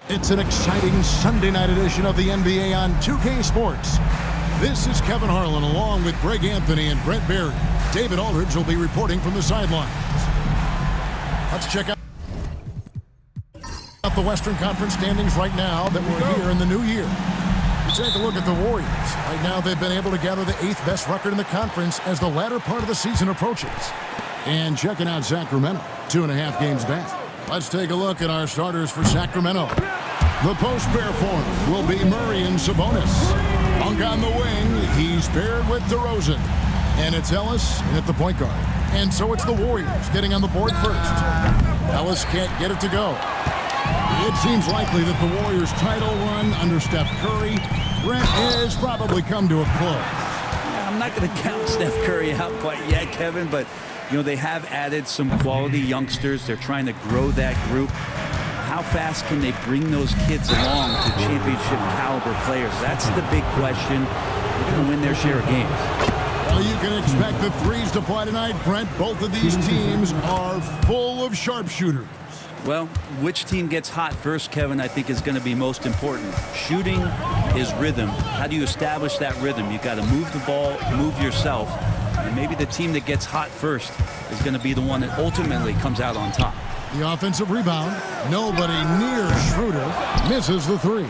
It's an exciting Sunday night edition of the NBA on 2K Sports. This is Kevin Harlan along with Greg Anthony and Brett Berry. David Aldridge will be reporting from the sidelines. Let's check out the Western Conference standings right now that we're here in the new year. Take a look at the Warriors. Right now they've been able to gather the 8th best record in the conference as the latter part of the season approaches. And checking out Sacramento, 2.5 games back. Let's take a look at our starters for Sacramento. The post pair form will be Murray and Sabonis. Monk on the wing, he's paired with DeRozan. And it's Ellis at the point guard. And so it's the Warriors getting on the board first. Ellis can't get it to go. It seems likely that the Warriors' title run under Steph Curry, Brent, has probably come to a close. I'm not going to count Steph Curry out quite yet, Kevin, but you know, they have added some quality youngsters. They're trying to grow that group. How fast can they bring those kids along to championship caliber players? That's the big question. They're going to win their share of games. Well, you can expect the threes to fly tonight, Brent. Both of these teams are full of sharpshooters. Well, which team gets hot first, Kevin, I think is going to be most important. Shooting is rhythm. How do you establish that rhythm? You've got to move the ball, move yourself. And maybe the team that gets hot first is going to be the one that ultimately comes out on top. The offensive rebound. Nobody near Schroeder. Misses the three.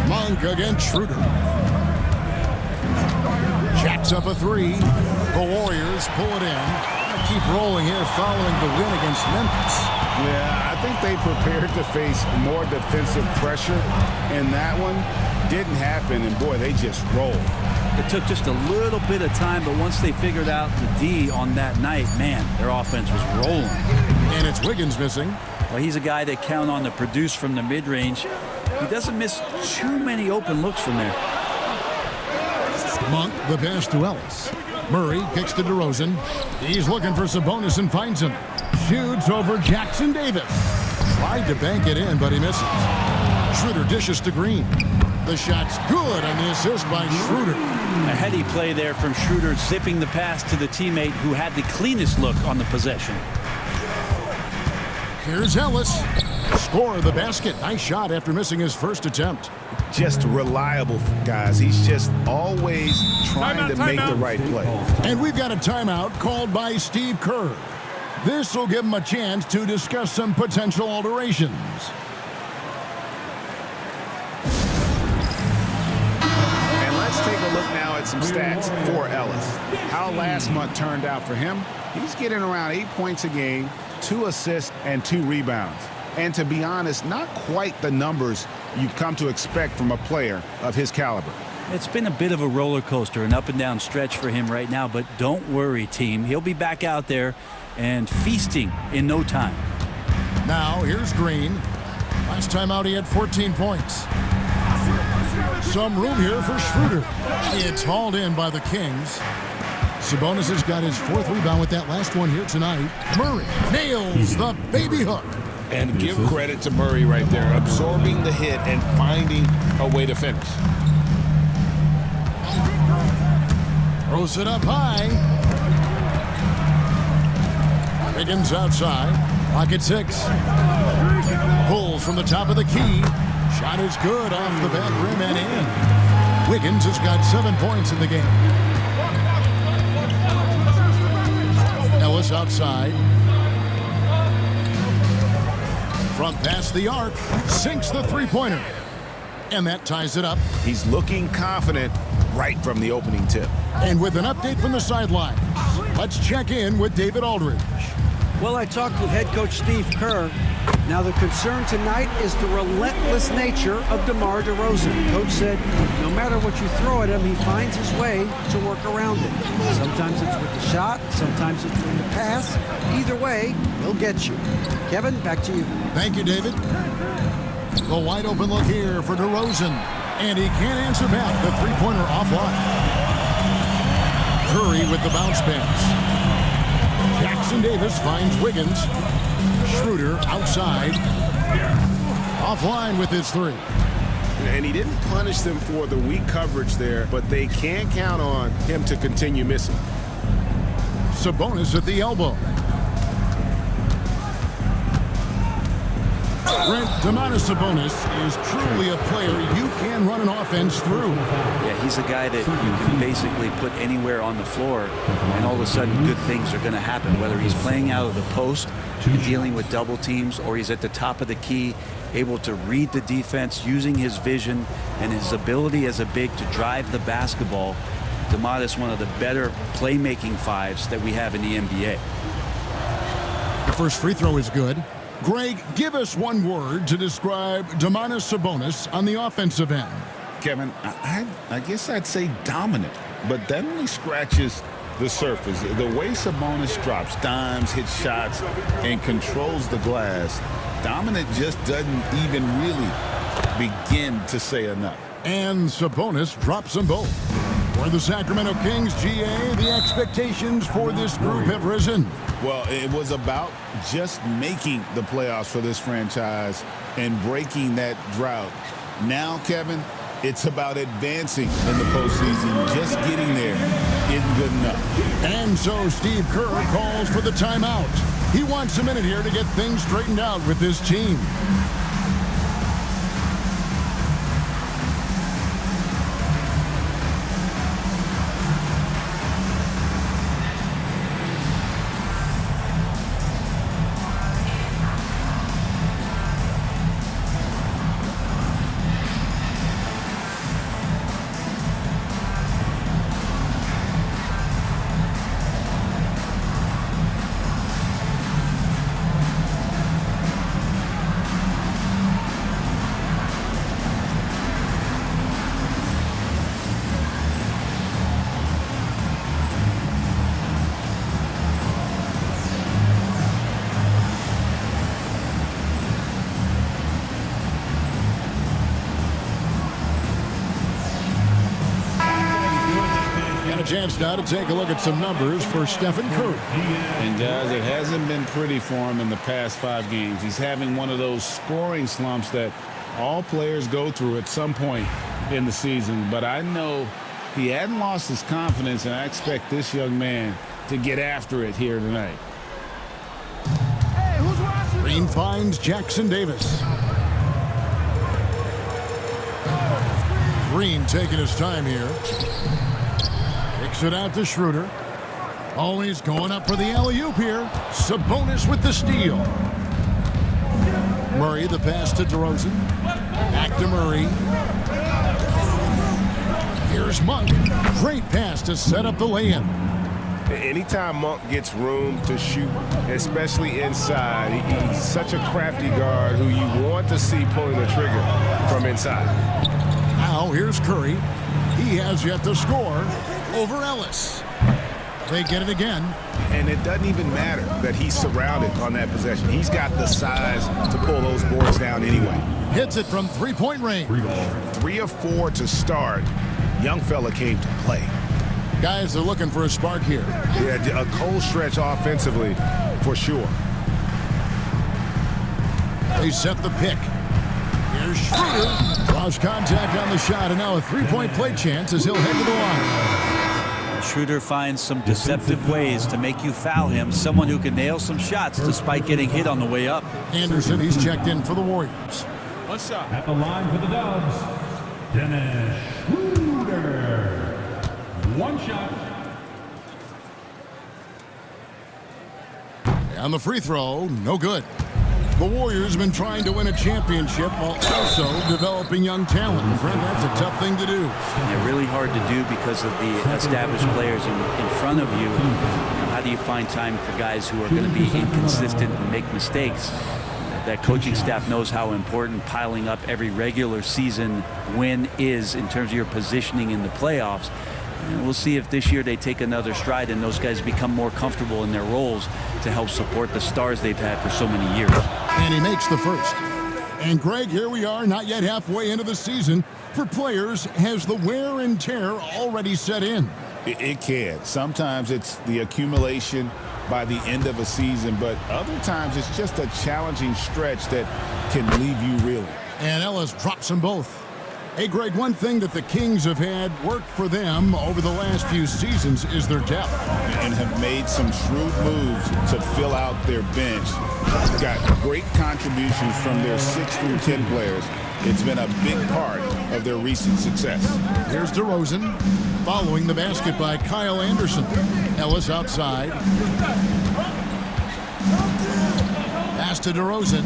Monk against Schroeder. Jacks up a three. The Warriors pull it in. Keep rolling here following the win against Memphis. Yeah, I think they prepared to face more defensive pressure, and that one didn't happen, and boy, they just rolled. It took just a little bit of time, but once they figured out the D on that night, man, their offense was rolling. And it's Wiggins missing. Well, he's a guy they count on to produce from the mid-range. He doesn't miss too many open looks from there. Monk, the pass to Ellis. Murray kicks to DeRozan. He's looking for Sabonis and finds him. Shoots over Jackson Davis. Tried to bank it in, but he misses. Schroeder dishes to Green. The shot's good, and the assist by Schroeder. A heady play there from Schroeder, zipping the pass to the teammate who had the cleanest look on the possession. Here's Ellis. Score of the basket. Nice shot after missing his first attempt. Just reliable, guys. He's just always trying to make the right play. And we've got a timeout called by Steve Kerr. This will give him a chance to discuss some potential alterations. And let's take a look now at some stats for Ellis. How last month turned out for him. He's getting around 8 points a game, 2 assists, and 2 rebounds. And to be honest, not quite the numbers you've come to expect from a player of his caliber. It's been a bit of a roller coaster, an up and down stretch for him right now, but don't worry, team. He'll be back out there and feasting in no time. Now, here's Green. Last time out, he had 14 points. Some room here for Schroeder. It's hauled in by the Kings. Sabonis has got his 4th rebound with that last one here tonight. Murray nails the baby hook. And give credit to Murray right there, absorbing the hit and finding a way to finish. Throws it up high. Wiggins outside. Clock at 6. Pulls from the top of the key. Shot is good off the back rim and in. Wiggins has got 7 points in the game. Ellis outside. From past the arc, sinks the three-pointer. And that ties it up. He's looking confident right from the opening tip. And with an update from the sideline, let's check in with David Aldridge. Well, I talked with head coach Steve Kerr. Now the concern tonight is the relentless nature of DeMar DeRozan. Coach said no matter what you throw at him, he finds his way to work around it. Sometimes it's with the shot, sometimes it's with the pass. Either way, he'll get you. Kevin, back to you. Thank you, David. The wide open look here for DeRozan. And he can't answer back. The three-pointer offline. Curry with the bounce pass. Jackson Davis finds Wiggins. Schroeder outside. Offline with his 3. And he didn't punish them for the weak coverage there, but they can't count on him to continue missing. Sabonis at the elbow. Brent, Domantas Sabonis is truly a player you can run an offense through. Yeah, he's a guy that you can basically put anywhere on the floor, and all of a sudden good things are going to happen, whether he's playing out of the post and dealing with double teams, or he's at the top of the key, able to read the defense using his vision and his ability as a big to drive the basketball. Domantas, one of the better playmaking fives that we have in the NBA. The first free throw is good. Greg, give us one word to describe Domantas Sabonis on the offensive end. Kevin, I guess I'd say dominant, but that only scratches the surface. The way Sabonis drops dimes, hits shots, and controls the glass, dominant just doesn't even really begin to say enough. And Sabonis drops them both. For the Sacramento Kings, GA, the expectations for this group have risen. Well, it was about just making the playoffs for this franchise and breaking that drought. Now, Kevin, it's about advancing in the postseason. Just getting there isn't good enough. And so Steve Kerr calls for the timeout. He wants a minute here to get things straightened out with this team. Chance now to take a look at some numbers for Stephen Curry. And guys, it hasn't been pretty for him in the past 5 games. He's having one of those scoring slumps that all players go through at some point in the season. But I know he hadn't lost his confidence, and I expect this young man to get after it here tonight. Green finds Jackson Davis. Green taking his time here. Kicks it out to Schroeder. Always going up for the alley-oop here. Sabonis with the steal. Murray the pass to DeRozan. Back to Murray. Here's Monk. Great pass to set up the lay-in. Anytime Monk gets room to shoot, especially inside, he's such a crafty guard who you want to see pulling the trigger from inside. Now here's Curry. He has yet to score over Ellis. They get it again. And it doesn't even matter that he's surrounded on that possession. He's got the size to pull those boards down anyway. Hits it from three-point range. 3 of 4 to start. Young fella came to play. Guys are looking for a spark here. Yeah, a cold stretch offensively for sure. They set the pick. Here's Schroeder. Lost contact on the shot, and now a three-point play chance as he'll head to the line. Schroeder finds some deceptive ways to make you foul him. Someone who can nail some shots despite getting hit on the way up. Anderson, he's checked in for the Warriors. One shot. At the line for the Dubs, Dennis Schroeder. One shot. On the free throw, no good. The Warriors have been trying to win a championship while also developing young talent. Friend, that's a tough thing to do. Yeah, really hard to do because of the established players in front of you. How do you find time for guys who are going to be inconsistent and make mistakes? That coaching staff knows how important piling up every regular season win is in terms of your positioning in the playoffs. And we'll see if this year they take another stride and those guys become more comfortable in their roles to help support the stars they've had for so many years. And he makes the first. And Greg, here we are, not yet halfway into the season. For players, has the wear and tear already set in? It can. Sometimes it's the accumulation by the end of a season, but other times it's just a challenging stretch that can leave you reeling. And Ellis drops them both. Hey, Greg, one thing that the Kings have had work for them over the last few seasons is their depth. And have made some shrewd moves to fill out their bench. Got great contributions from their 6 through 10 players. It's been a big part of their recent success. Here's DeRozan, following the basket by Kyle Anderson. Ellis outside. Pass to DeRozan.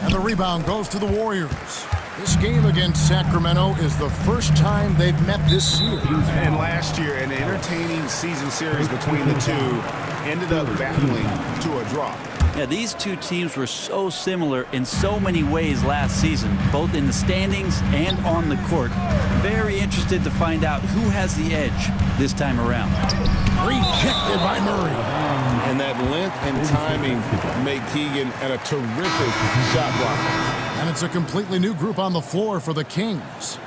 And the rebound goes to the Warriors. This game against Sacramento is the first time they've met this year. And last year, an entertaining season series between the two ended up battling to a draw. Yeah, these two teams were so similar in so many ways last season, both in the standings and on the court. Very interested to find out who has the edge this time around. Rejected by Murray. And that length and timing make Keegan a terrific shot blocker. And it's a completely new group on the floor for the Kings.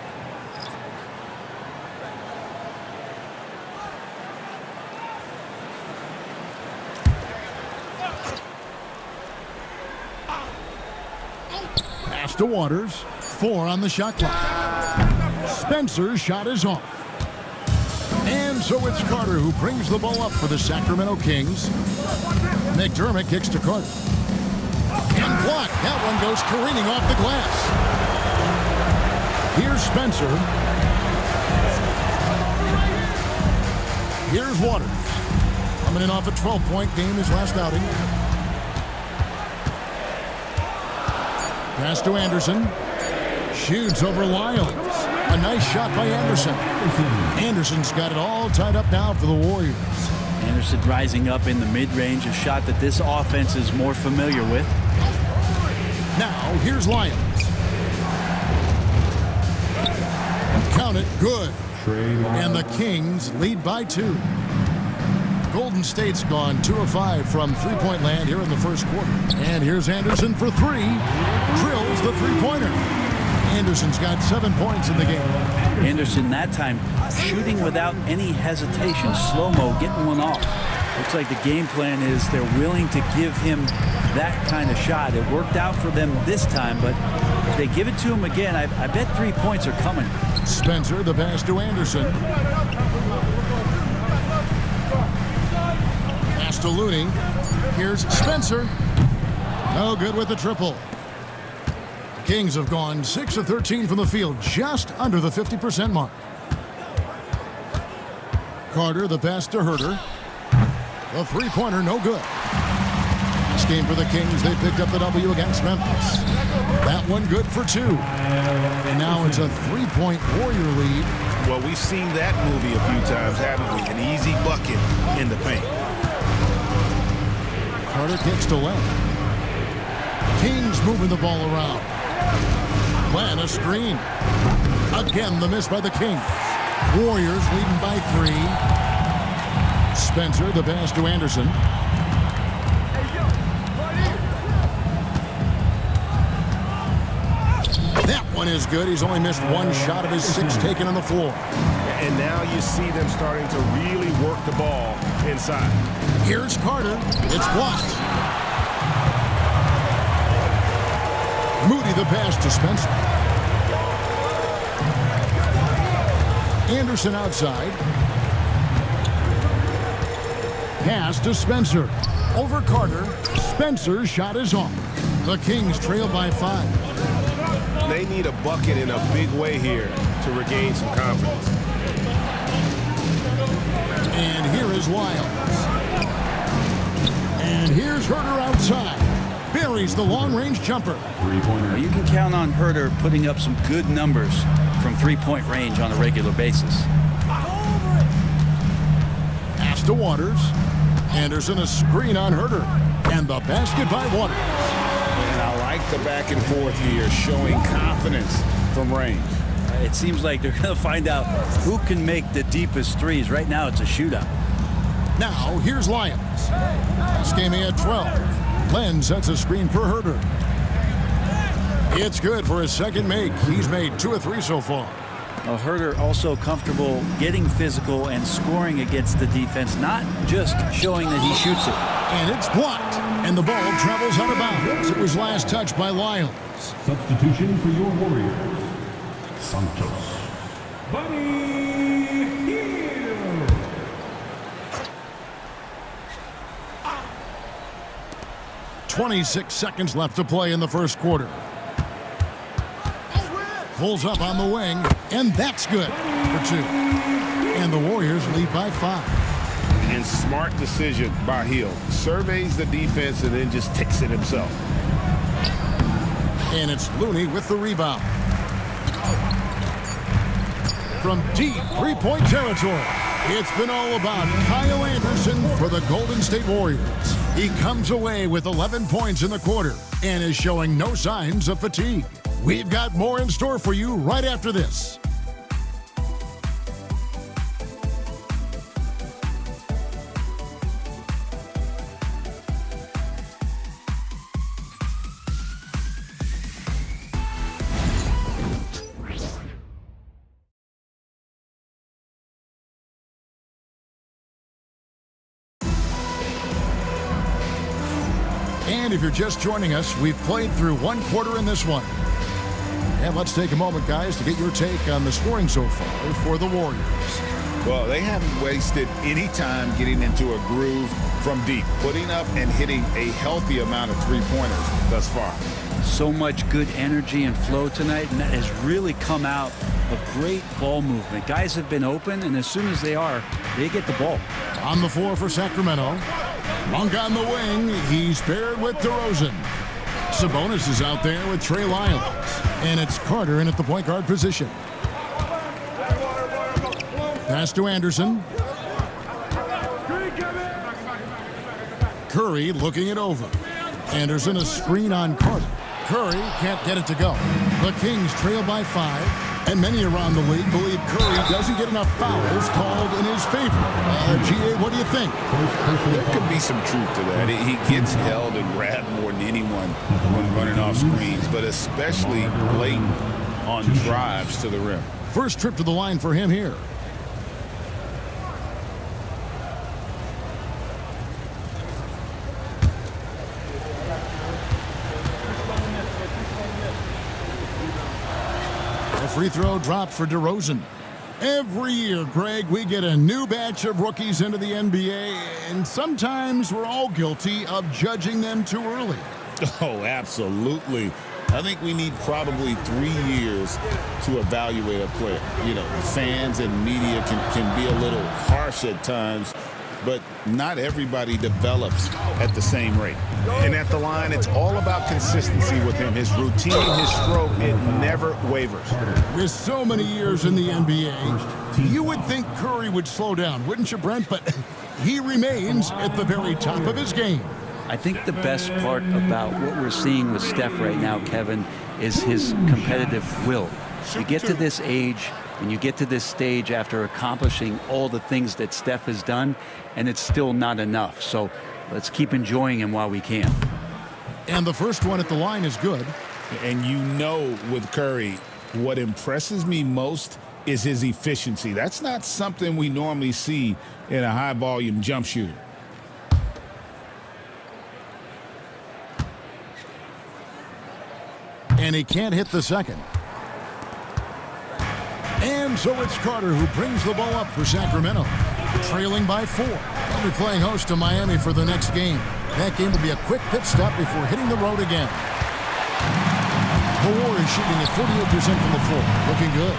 Pass to Waters. 4 on the shot clock. Spencer's shot is off. And so it's Carter who brings the ball up for the Sacramento Kings. McDermott kicks to Carter. And blocked. That one goes careening off the glass. Here's Spencer. Here's Waters. Coming in off a 12-point game his last outing. Pass to Anderson. Shoots over Lyles. A nice shot by Anderson. Anderson's got it all tied up now for the Warriors. Anderson rising up in the mid-range, a shot that this offense is more familiar with. Now, here's Lyles. Count it, good. And the Kings lead by 2. Golden State's gone 2 of 5 from three-point land here in the first quarter. And here's Anderson for 3. Drills the three-pointer. Anderson's got 7 points in the game. Anderson that time shooting without any hesitation. Slow-mo, getting one off. Looks like the game plan is they're willing to give him that kind of shot. It worked out for them this time, but if they give it to him again, I bet 3 points are coming. Spencer, the pass to Anderson. Pass to Looney. Here's Spencer. No good with the triple. The Kings have gone 6 of 13 from the field, just under the 50% mark. Carter, the pass to Herter. The three-pointer, no good. Last game for the Kings, they picked up the W against Memphis. That one good for 2. And now it's a 3-point Warrior lead. Well, we've seen that movie a few times, haven't we? An easy bucket in the paint. Carter kicks to Len. Kings moving the ball around. Len, a screen. Again, the miss by the Kings. Warriors leading by 3. Spencer, the pass to Anderson. That one is good. He's only missed 1 shot of his 6 taken on the floor. And now you see them starting to really work the ball inside. Here's Carter. It's blocked. Moody the pass to Spencer. Anderson outside. Pass to Spencer. Over Carter. Spencer's shot is off. The Kings trail by 5. They need a bucket in a big way here to regain some confidence. And here is Lyles. And here's Herter outside. Buries the long-range jumper. Well, you can count on Herter putting up some good numbers from three-point range on a regular basis. Pass to Waters. Anderson a screen on Herter. And the basket by Waters. And I like the back and forth here, showing confidence from range. It seems like they're going to find out who can make the deepest threes. Right now, it's a shootout. Now, here's Lyons. Last game he had 12. Len sets a screen for Herter. It's good for his second make. He's made 2 of 3 so far. Herter also comfortable getting physical and scoring against the defense, not just showing that he shoots it. And it's blocked. And the ball travels out of bounds. It was last touched by Lyles. Substitution for your Warriors. Santos. Buddy Hield. 26 seconds left to play in the first quarter. Pulls up on the wing, and that's good for 2. And the Warriors lead by 5. And smart decision by Hill. Surveys the defense and then just takes it himself. And it's Looney with the rebound. From deep three-point territory, it's been all about Kyle Anderson for the Golden State Warriors. He comes away with 11 points in the quarter and is showing no signs of fatigue. We've got more in store for you right after this. And if you're just joining us, we've played through one quarter in this one. And let's take a moment, guys, to get your take on the scoring so far for the Warriors. Well, they haven't wasted any time getting into a groove from deep, putting up and hitting a healthy amount of three-pointers thus far. So much good energy and flow tonight, and that has really come out of great ball movement. Guys have been open, and as soon as they are, they get the ball. On the floor for Sacramento. Monk on the wing. He's paired with DeRozan. Sabonis is out there with Trey Lyles. And it's Carter in at the point guard position. Pass to Anderson. Curry looking it over. Anderson a screen on Carter. Curry can't get it to go. The Kings trail by 5. And many around the league believe Curry doesn't get enough fouls called in his favor. G.A., what do you think? There could be some truth to that. He gets held and grabbed more than anyone when running off screens, but especially blatant on drives to the rim. First trip to the line for him here. Free throw dropped for DeRozan. Every year, Greg, we get a new batch of rookies into the NBA, and sometimes we're all guilty of judging them too early. Oh, absolutely. I think we need probably 3 years to evaluate a player. You know, fans and media can be a little harsh at times, but not everybody develops at the same rate. And at the line, it's all about consistency with him. His routine, his stroke, it never wavers. With so many years in the NBA, you would think Curry would slow down, wouldn't you, Brent? But he remains at the very top of his game. I think the best part about what we're seeing with Steph right now, Kevin, is his competitive will. You get to this age and you get to this stage after accomplishing all the things that Steph has done, and it's still not enough. So let's keep enjoying him while we can. And the first one at the line is good. And you know, with Curry, what impresses me most is his efficiency. That's not something we normally see in a high-volume jump shooter. And he can't hit the second. And so it's Carter who brings the ball up for Sacramento, trailing by 4. They'll be playing host to Miami for the next game. That game will be a quick pit stop before hitting the road again. The Warriors shooting at 48% from the floor. Looking good.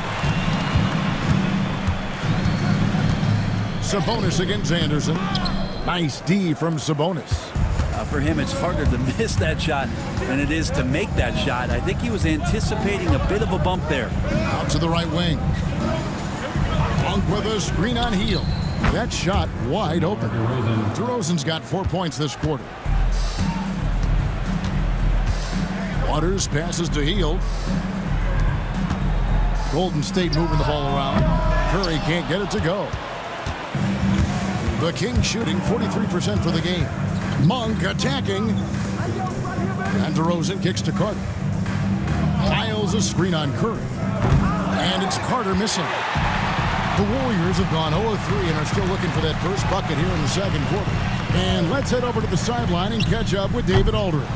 Sabonis against Anderson. Nice D from Sabonis. For him, it's harder to miss that shot than it is to make that shot. I think he was anticipating a bit of a bump there. Out to the right wing. Monk with a screen on Hield. That shot wide open. DeRozan's got 4 points this quarter. Waters passes to Hield. Golden State moving the ball around. Curry can't get it to go. The Kings shooting 43% for the game. Monk attacking. And DeRozan kicks to Carter. Lyles a screen on Curry. And it's Carter missing. The Warriors have gone 0-3 and are still looking for that first bucket here in the second quarter. And let's head over to the sideline and catch up with David Aldridge.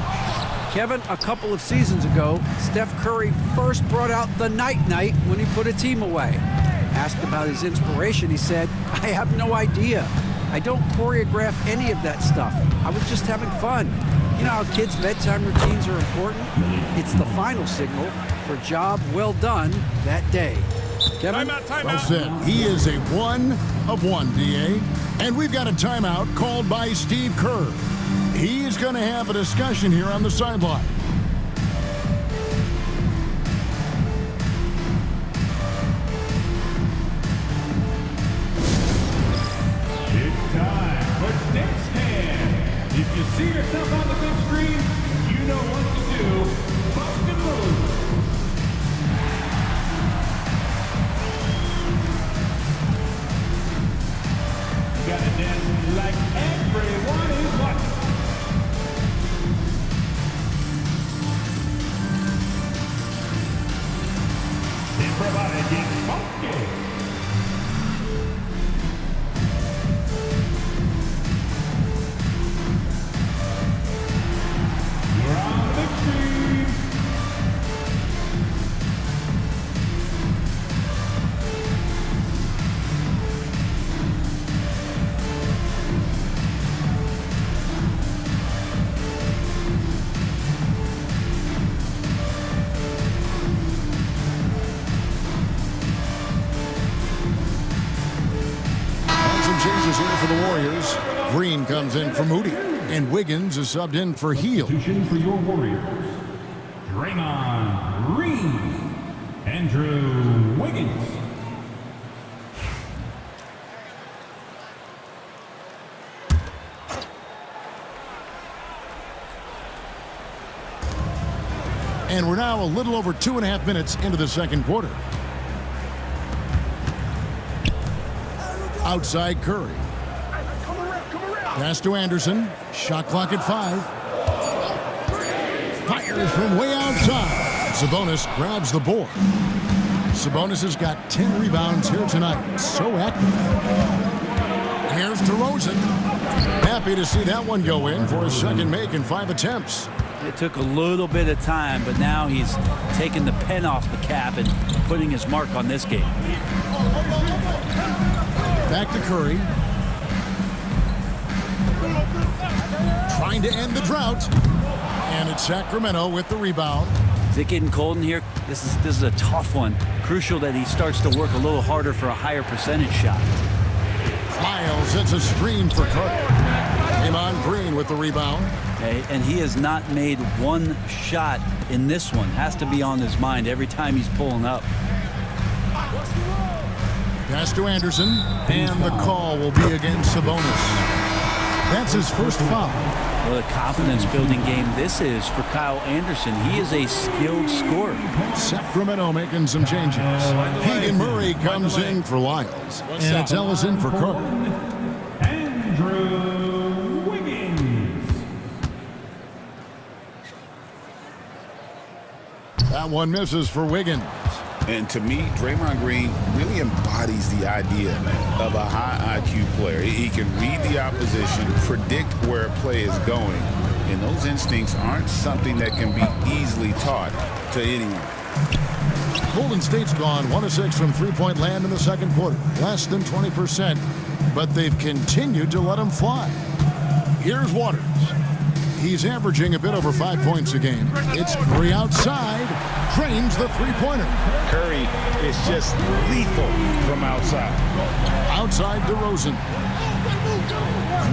Kevin, a couple of seasons ago, Steph Curry first brought out the night-night when he put a team away. Asked about his inspiration, he said, "I have no idea. I don't choreograph any of that stuff. I was just having fun." You know how kids' bedtime routines are important? It's the final signal for job well done that day. Kevin? Well said. He is a 1 of 1, D.A. And we've got a timeout called by Steve Kerr. He's going to have a discussion here on the sideline. It's time for Next Hand. If you see yourself on the big screen, you know what to do. Bust and move. You gotta dance like everyone is watching. Everybody get funky. You're on the big screen. Changes here for the Warriors. Green comes in for Moody, and Wiggins is subbed in for Heel. Substitution for your Warriors. Draymond Green. Andrew Wiggins. And we're now a little over 2.5 minutes into the second quarter. Outside Curry. Pass to Anderson. Shot clock at 5. Fires from way outside. Sabonis grabs the board. Sabonis has got 10 rebounds here tonight. So active. Here's DeRozan. Happy to see that one go in for a second make in 5 attempts. It took a little bit of time, but now he's taking the pen off the cap and putting his mark on this game. Back to Curry. Trying to end the drought. And it's Sacramento with the rebound. Is it getting cold in here? This is a tough one. Crucial that he starts to work a little harder for a higher percentage shot. Miles hits a screen for Carter. Draymond Green with the rebound. Okay, and he has not made one shot in this one. Has to be on his mind every time he's pulling up. Pass to Anderson, and the call will be against Sabonis. That's his first foul. What a confidence-building game this is for Kyle Anderson. He is a skilled scorer. Sacramento making some changes. Keegan Murray comes in for Lyles, and it's Ellis in for Carter. Andrew Wiggins. That one misses for Wiggins. And to me, Draymond Green really embodies the idea of a high IQ player. He can read the opposition, predict where a play is going, and those instincts aren't something that can be easily taught to anyone. Golden State's gone 1 of 6 from three-point land in the second quarter, less than 20%, but they've continued to let them fly. Here's Waters. He's averaging a bit over 5 points a game. It's Curry outside, drains the three-pointer. Curry is just lethal from outside. Outside DeRozan.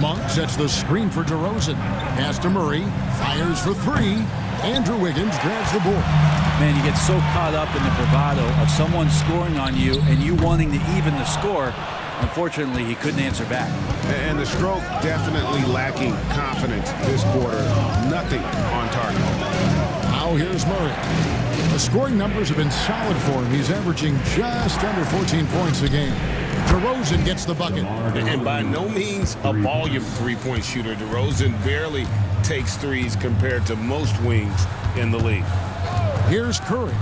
Monk sets the screen for DeRozan. Pass to Murray, fires for 3. Andrew Wiggins grabs the board. Man, you get so caught up in the bravado of someone scoring on you and you wanting to even the score. Unfortunately, he couldn't answer back. And the stroke definitely lacking confidence this quarter. Nothing on target. Now here's Murray. The scoring numbers have been solid for him. He's averaging just under 14 points a game. DeRozan gets the bucket. And by no means a volume three-point shooter. DeRozan barely takes threes compared to most wings in the league. Here's Curry.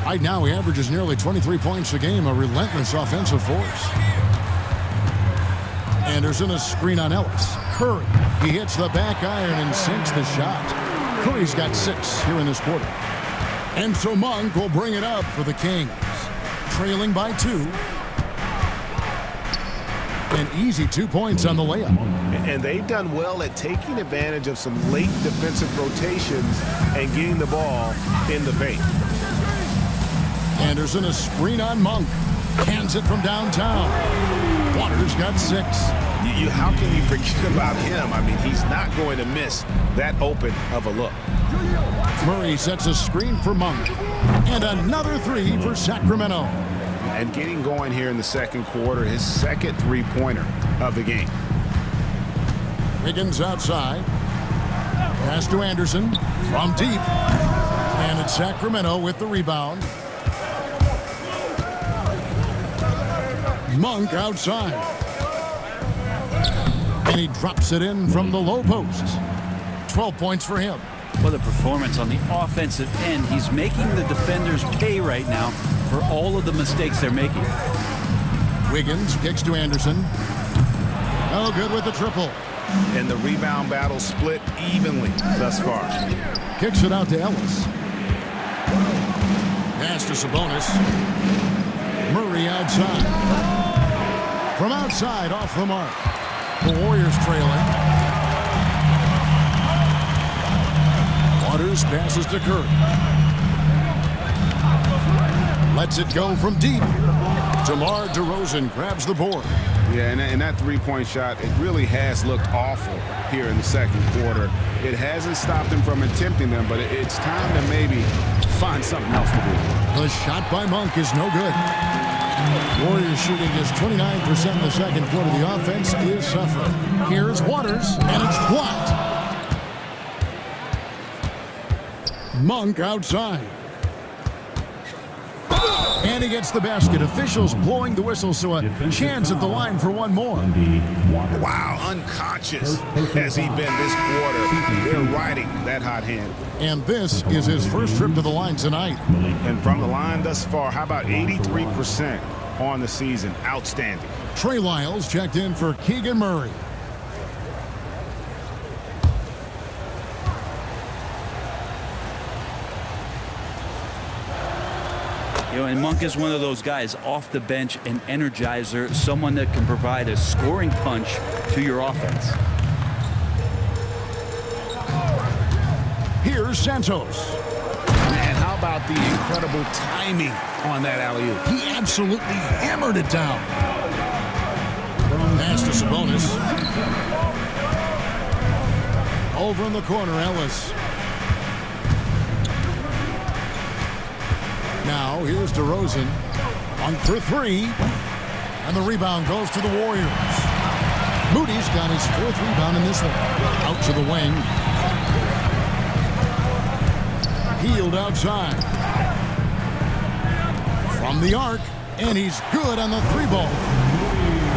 Right now he averages nearly 23 points a game, a relentless offensive force. Anderson, a screen on Ellis. Curry. He hits the back iron and sinks the shot. Curry's got 6 here in this quarter. And so Monk will bring it up for the Kings. Trailing by 2. An easy 2 points on the layup. And they've done well at taking advantage of some late defensive rotations and getting the ball in the paint. Anderson, a screen on Monk. Hands it from downtown. Waters got 6. How can you forget about him? I mean, he's not going to miss that open of a look. Murray sets a screen for Monk. And another 3 for Sacramento. And getting going here in the second quarter, his second three-pointer of the game. Wiggins outside. Pass to Anderson from deep. And it's Sacramento with the rebound. Monk outside. And he drops it in from the low post. 12 points for him. What a performance on the offensive end. He's making the defenders pay right now for all of the mistakes they're making. Wiggins kicks to Anderson. No good with the triple. And the rebound battle split evenly thus far. Kicks it out to Ellis. Pass to Sabonis. Murray outside. From outside, off the mark. The Warriors trailing. Waters passes to Curry. Lets it go from deep. DeMar DeRozan grabs the board. Yeah, and that three-point shot, it really has looked awful here in the second quarter. It hasn't stopped him from attempting them, but it's time to maybe find something else to do. The shot by Monk is no good. Warriors shooting just 29% in the second quarter. The offense is suffering. Here's Waters, and it's blocked. Monk outside. And he gets the basket. Officials blowing the whistle, so a chance at the line for one more. Wow, unconscious has he been this quarter. They're riding that hot hand. And this is his first trip to the line tonight. And from the line thus far, how about 83% on the season? Outstanding. Trey Lyles checked in for Keegan Murray. You know, and Monk is one of those guys off the bench, an energizer, someone that can provide a scoring punch to your offense. Here's Santos. And how about the incredible timing on that alley-oop? He absolutely hammered it down. Pass to Sabonis. Over in the corner, Ellis. Now, here's DeRozan. 1 for 3. And the rebound goes to the Warriors. Moody's got his 4th rebound in this one. Out to the wing. Healed outside. From the arc. And he's good on the 3-ball.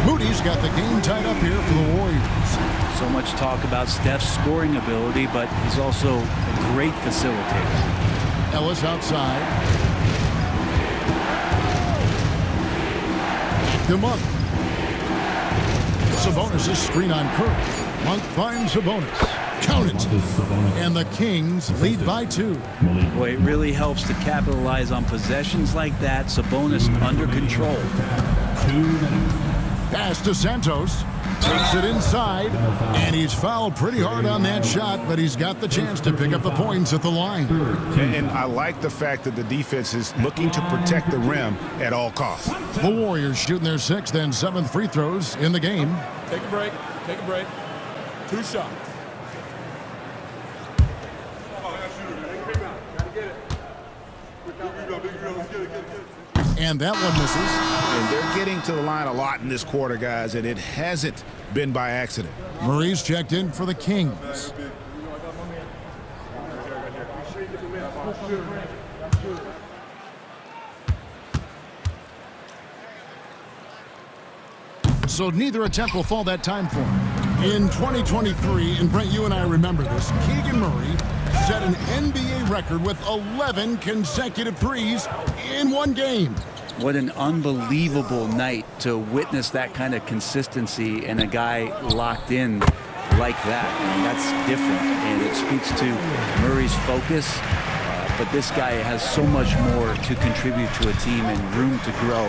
Moody's got the game tied up here for the Warriors. So much talk about Steph's scoring ability, but he's also a great facilitator. Ellis outside. To Monk. Sabonis' screen on Curry. Monk finds Sabonis. Count it. And the Kings lead by 2. Boy, it really helps to capitalize on possessions like that. Sabonis under control. Pass to Santos. Takes it inside. And he's fouled pretty hard on that shot, but he's got the chance to pick up the points at the line. And I like the fact that the defense is looking to protect the rim at all costs. The Warriors shooting their 6th and 7th free throws in the game. Take a break. Take a break. 2 shots. And that one misses. And they're getting to the line a lot in this quarter, guys, and it hasn't been by accident. Murray's checked in for the Kings. So neither attempt will fall that time for him. In 2023, and Brent, you and I remember this, Keegan Murray set an NBA record with 11 consecutive threes in one game. What an unbelievable night to witness that kind of consistency and a guy locked in like that. That's different, and it speaks to Murray's focus. But this guy has so much more to contribute to a team and room to grow.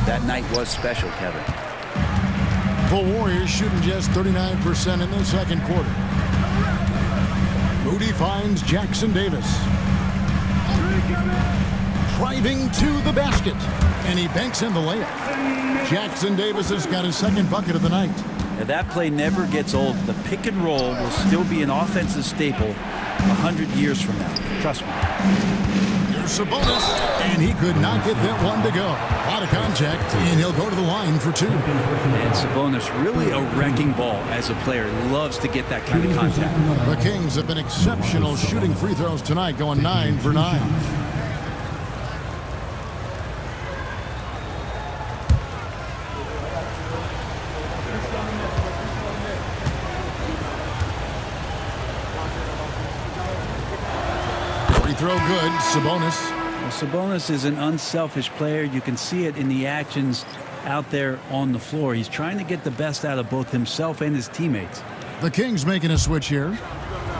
That night was special, Kevin. The Warriors shooting just 39% in the second quarter. Moody finds Jackson Davis. Driving to the basket, and he banks in the layup. Jackson Davis has got his second bucket of the night. Now, that play never gets old. The pick and roll will still be an offensive staple 100 years from now. Trust me. Here's Sabonis, and he could not get that one to go. A lot of contact, and he'll go to the line for two. And Sabonis, really a wrecking ball as a player. Loves to get that kind of contact. The Kings have been exceptional shooting free throws tonight, going 9 for 9. Throw good, Sabonis. Well, Sabonis is an unselfish player. You can see it in the actions out there on the floor. He's trying to get the best out of both himself and his teammates. The Kings making a switch here.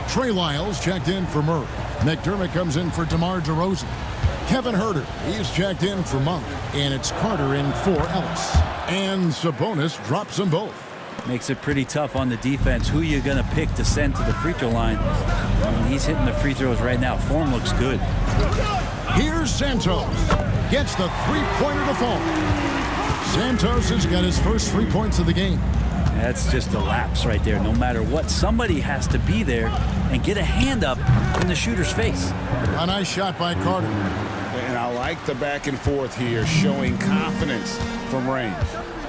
Trey Lyles checked in for Murray. McDermott comes in for DeMar DeRozan. Kevin Huerter, he's checked in for Monk. And it's Carter in for Ellis. And Sabonis drops them both. Makes it pretty tough on the defense. Who you going to pick to send to the free throw line? I mean, he's hitting the free throws right now. Form looks good. Here's Santos. Gets the three-pointer to fall. Santos has got his first 3 points of the game. That's just a lapse right there. No matter what, somebody has to be there and get a hand up in the shooter's face. A nice shot by Carter. And I like the back and forth here, showing confidence from range.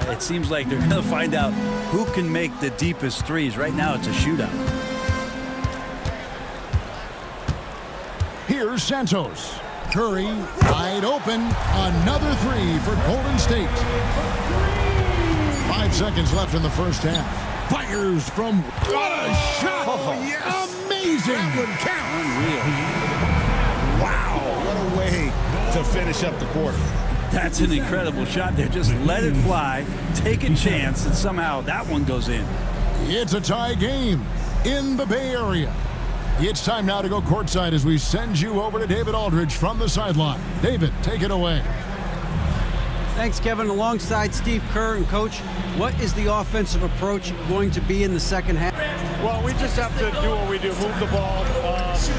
It seems like they're going to find out who can make the deepest threes. Right now, it's a shootout. Here's Santos. Curry wide open. Another three for Golden State. 5 seconds left in the first half. Fires from... What a shot! Yeah. Amazing! That would count. Unreal. Wow, what a way to finish up the quarter. That's an incredible shot there. Just let it fly, take a chance, and somehow that one goes in. It's a tie game in the Bay Area. It's time now to go courtside as we send you over to David Aldridge from the sideline. David, take it away. Thanks, Kevin. Alongside Steve Kerr and Coach, what is the offensive approach going to be in the second half? Well, we just have to do what we do, move the ball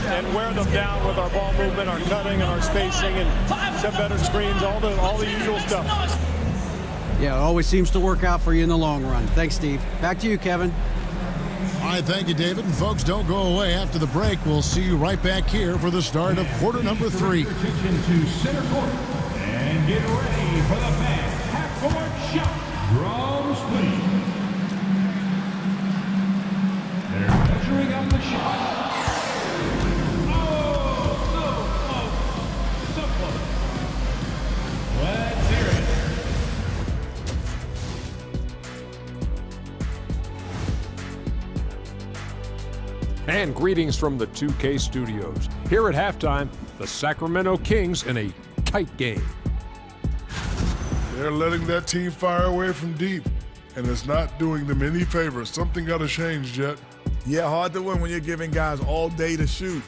and wear them down with our ball movement, our cutting, and our spacing, and set better screens, all the usual stuff. Yeah, it always seems to work out for you in the long run. Thanks, Steve. Back to you, Kevin. All right, thank you, David. And folks, don't go away. After the break, we'll see you right back here for the start of quarter number 3. Attention to center court and get ready for the fast half-court shot from Split. They're measuring up the shot. Oh, so close. Let's hear it. And greetings from the 2K studios. Here at halftime, the Sacramento Kings in a tight game. They're letting that team fire away from deep, and it's not doing them any favors. Something got to change, Jet. Yeah, hard to win when you're giving guys all day to shoot.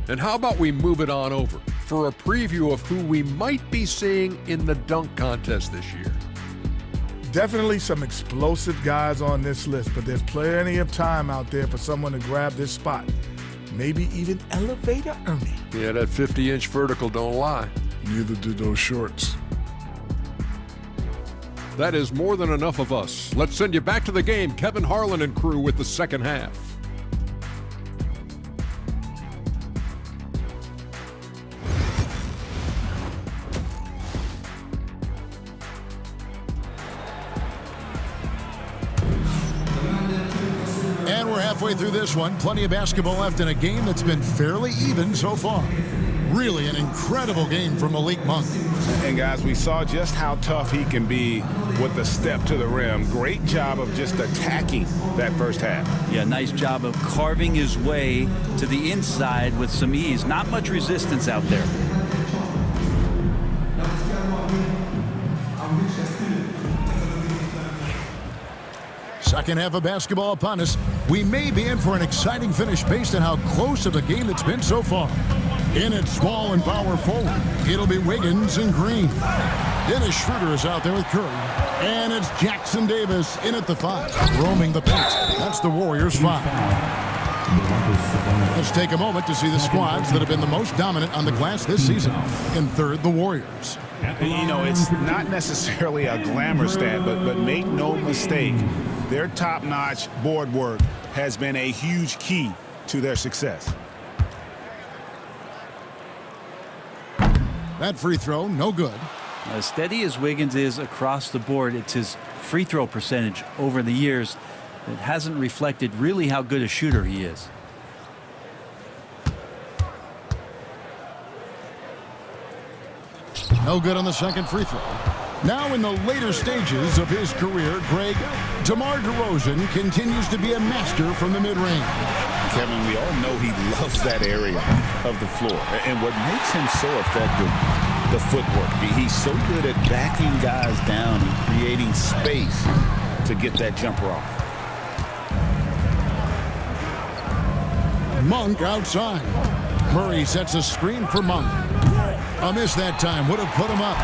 And how about we move it on over for a preview of who we might be seeing in the dunk contest this year. Definitely some explosive guys on this list, but there's plenty of time out there for someone to grab this spot. Maybe even Elevator Ernie. Yeah, that 50-inch vertical don't lie. Neither did those shorts. That is more than enough of us. Let's send you back to the game. Kevin Harlan and crew with the second half. And we're halfway through this one. Plenty of basketball left in a game that's been fairly even so far. Really an incredible game from Malik Monk. And guys, we saw just how tough he can be with the step to the rim. Great job of just attacking that first half. Yeah, nice job of carving his way to the inside with some ease. Not much resistance out there. second half of basketball upon us. We may be in for an exciting finish based on how close of a game it's been so far. In at small and power forward, it'll be Wiggins and Green. Dennis Schroeder is out there with Curry. And it's Jackson Davis in at the 5, roaming the paint. That's the Warriors' 5. Let's take a moment to see the squads that have been the most dominant on the glass this season. In third, the Warriors. You know, it's not necessarily a glamour stat, but make no mistake, their top-notch board work has been a huge key to their success. That free throw, no good. As steady as Wiggins is across the board, it's his free throw percentage over the years that hasn't reflected really how good a shooter he is. No good on the second free throw. Now in the later stages of his career, Greg, DeMar DeRozan continues to be a master from the mid-range. Kevin, we all know he loves that area of the floor. And what makes him so effective, the footwork. He's so good at backing guys down and creating space to get that jumper off. Monk outside. Murray sets a screen for Monk. A miss that time would have put him up.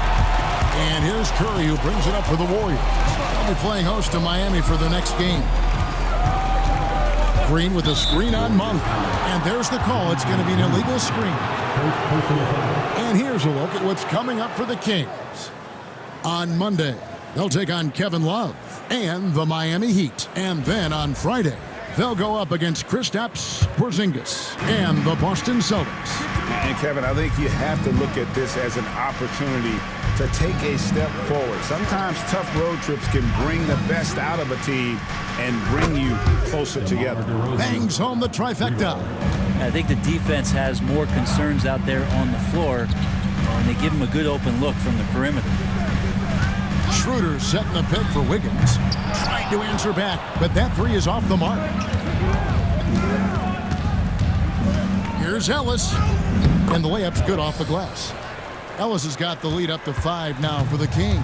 And here's Curry, who brings it up for the Warriors. They'll be playing host to Miami for the next game. Green with a screen on Monk. And there's the call. It's going to be an illegal screen. And here's a look at what's coming up for the Kings. On Monday, they'll take on Kevin Love and the Miami Heat. And then on Friday, they'll go up against Kristaps Porzingis and the Boston Celtics. And Kevin, I think you have to look at this as an opportunity to take a step forward. Sometimes tough road trips can bring the best out of a team and bring you closer together. Bangs home the trifecta. I think the defense has more concerns out there on the floor, and they give him a good open look from the perimeter. Schroeder setting the pick for Wiggins. Trying to answer back, but that three is off the mark. Here's Ellis. And the layup's good off the glass. Ellis has got the lead up to 5 now for the Kings.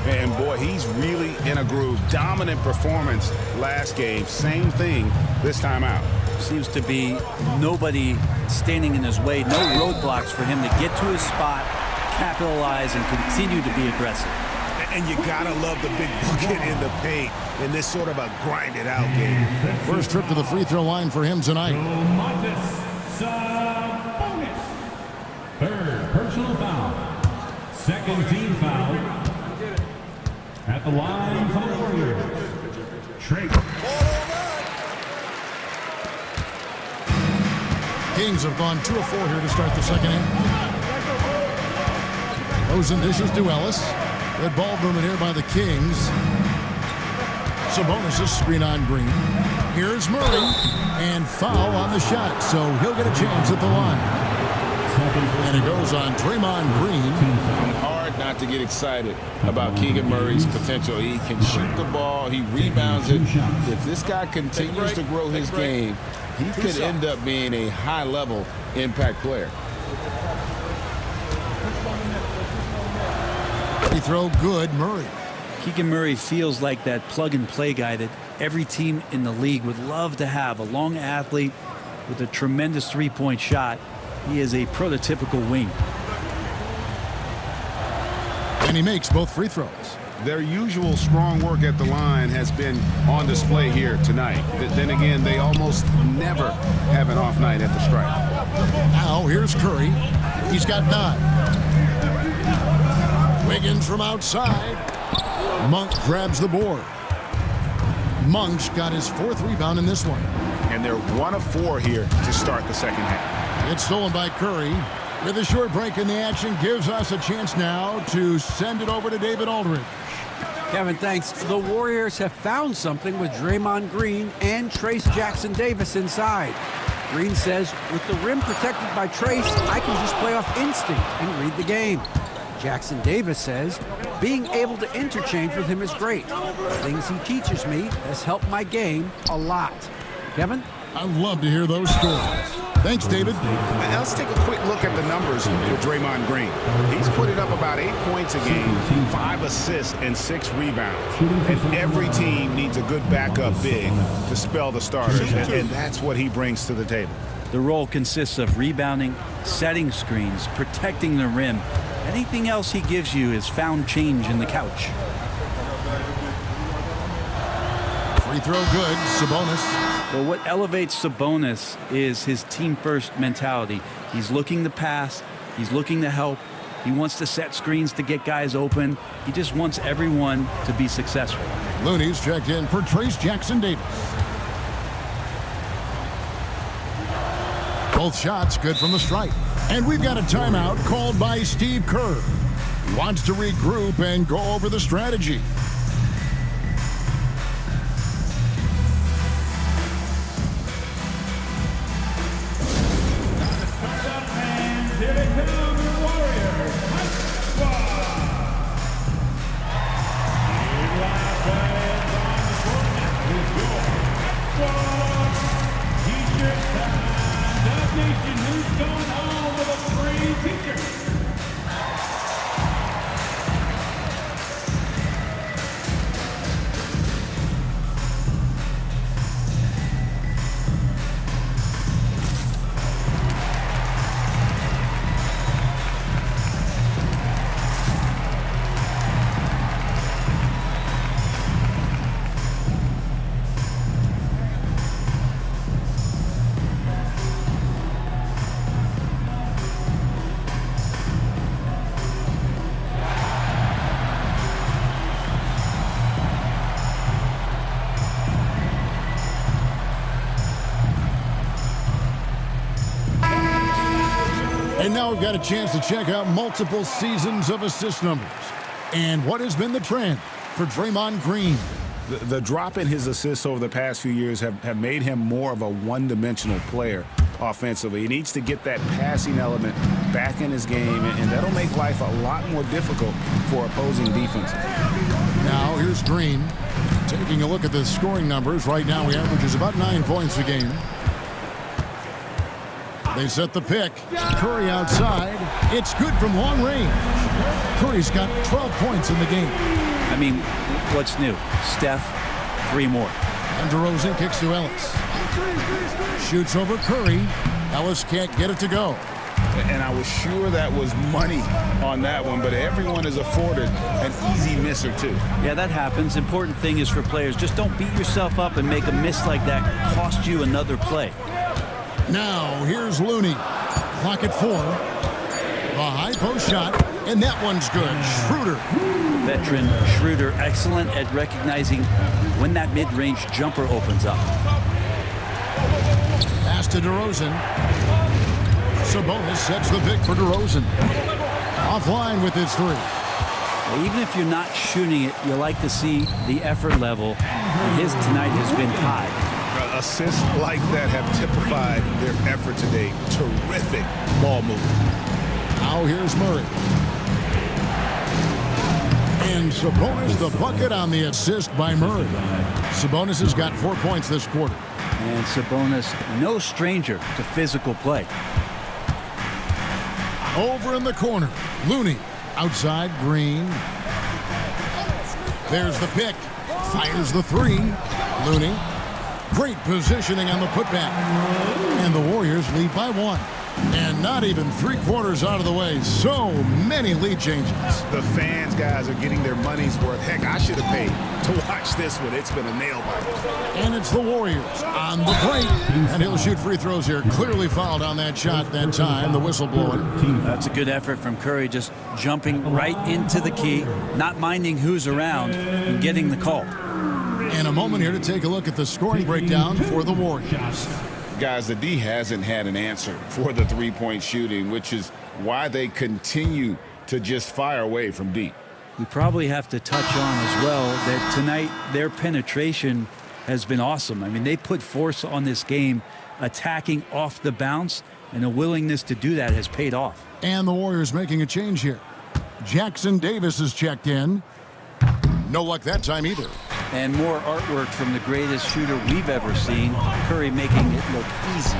And boy, he's really in a groove. Dominant performance last game. Same thing this time out. Seems to be nobody standing in his way. No roadblocks for him to get to his spot, capitalize, and continue to be aggressive. And you gotta love the big bucket in the paint in this sort of a grinded-out game. First trip to the free throw line for him tonight. Third personal foul. Second team foul. At the line for the Warriors. Trey. Kings have gone 2 of 4 here to start the second half. Rosen dishes to Ellis. Good ball movement here by the Kings. Sabonis' screen on Green. Here's Murray. And foul on the shot, so he'll get a chance at the line. And it goes on Draymond Green. Hard not to get excited about Keegan Murray's potential. He can shoot the ball. He rebounds it. If this guy continues to grow his game, he could end up being a high-level impact player. Free throw good, Murray. Keegan Murray feels like that plug-and-play guy that every team in the league would love to have. A long athlete with a tremendous three-point shot. He is a prototypical wing. And he makes both free throws. Their usual strong work at the line has been on display here tonight. Then again, they almost never have an off night at the stripe. Now here's Curry. He's got 9. Wiggins from outside. Monk grabs the board. Monk's got his 4th rebound in this one. And they're 1 of 4 here to start the second half. It's stolen by Curry. With a short break in the action, gives us a chance now to send it over to David Aldridge. Kevin, thanks. The Warriors have found something with Draymond Green and Trace Jackson Davis inside. Green says, with the rim protected by Trace, I can just play off instinct and read the game. Jackson Davis says, being able to interchange with him is great. The things he teaches me has helped my game a lot. Kevin? I love to hear those stories. Thanks, David. Now let's take a quick look at the numbers with Draymond Green. He's put it up about 8 points a game, 5 assists, and 6 rebounds. And every team needs a good backup big to spell the starters, and that's what he brings to the table. The role consists of rebounding, setting screens, protecting the rim. Anything else he gives you is found change in the couch. Free throw good, Sabonis. Well, what elevates Sabonis is his team-first mentality. He's looking to pass. He's looking to help. He wants to set screens to get guys open. He just wants everyone to be successful. Looney's checked in for Trace Jackson-Davis. Both shots good from the stripe. And we've got a timeout called by Steve Kerr. He wants to regroup and go over the strategy. And now we've got a chance to check out multiple seasons of assist numbers. And what has been the trend for Draymond Green? The drop in his assists over the past few years have made him more of a one-dimensional player offensively. He needs to get that passing element back in his game, and that'll make life a lot more difficult for opposing defense. Now here's Green. Taking a look at the scoring numbers. Right now he averages about 9 points a game. They set the pick. Curry outside. It's good from long range. Curry's got 12 points in the game. I mean, what's new? Steph, 3 more. And DeRozan kicks to Ellis. Shoots over Curry. Ellis can't get it to go. And I was sure that was money on that one, but everyone is afforded an easy miss or two. Yeah, that happens. Important thing is for players, just don't beat yourself up and make a miss like that cost you another play. Now, here's Looney. Clock at 4. The high post shot, and that one's good. Schroeder. Veteran Schroeder, excellent at recognizing when that mid-range jumper opens up. Pass to DeRozan. Sabonis sets the pick for DeRozan. Offline with his 3. Even if you're not shooting it, you like to see the effort level. And his tonight has been high. Assists like that have typified their effort today. Terrific ball movement. Now here's Murray. And Sabonis the bucket on the assist by Murray. Sabonis has got 4 points this quarter. And Sabonis, no stranger to physical play. Over in the corner, Looney. Outside, Green. There's the pick. Fires the 3. Looney. Great positioning on the putback. And the Warriors lead by 1. And not even 3/4 out of the way. So many lead changes. The fans, guys, are getting their money's worth. Heck, I should have paid to watch this one. It's been a nail biter. And it's the Warriors on the break. And he'll shoot free throws here. Clearly fouled on that shot that time. The whistle blowing. That's a good effort from Curry, just jumping right into the key, not minding who's around, and getting the call. And a moment here to take a look at the scoring breakdown for the Warriors. Guys, the D hasn't had an answer for the three-point shooting, which is why they continue to just fire away from deep. We probably have to touch on as well that tonight their penetration has been awesome. I mean, they put force on this game, attacking off the bounce, and a willingness to do that has paid off. And the Warriors making a change here. Jackson Davis is checked in. No luck that time either. And more artwork from the greatest shooter we've ever seen. Curry making it look easy.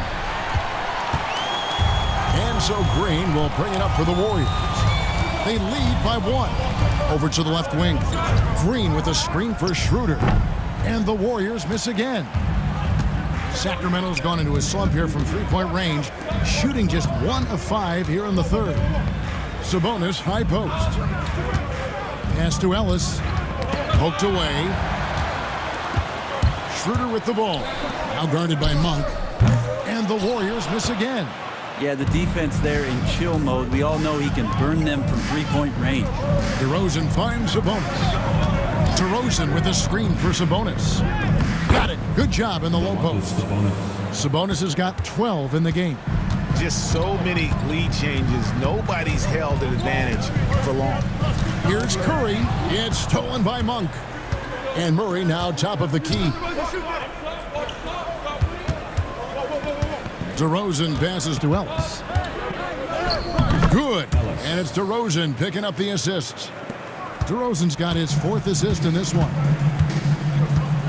And so Green will bring it up for the Warriors. They lead by 1. Over to the left wing. Green with a screen for Schroeder. And the Warriors miss again. Sacramento's gone into a slump here from three-point range, shooting just 1 of 5 here in the third. Sabonis high post. Pass to Ellis. Poked away. Schroeder with the ball. Now guarded by Monk. And the Warriors miss again. Yeah, the defense there in chill mode. We all know he can burn them from three-point range. DeRozan finds Sabonis. DeRozan with a screen for Sabonis. Got it. Good job in the low post. Sabonis has got 12 in the game. Just so many lead changes. Nobody's held an advantage for long. Here's Curry. It's stolen by Monk. And Murray now top of the key. DeRozan passes to Ellis. Good. And it's DeRozan picking up the assists. DeRozan's got his 4th assist in this one.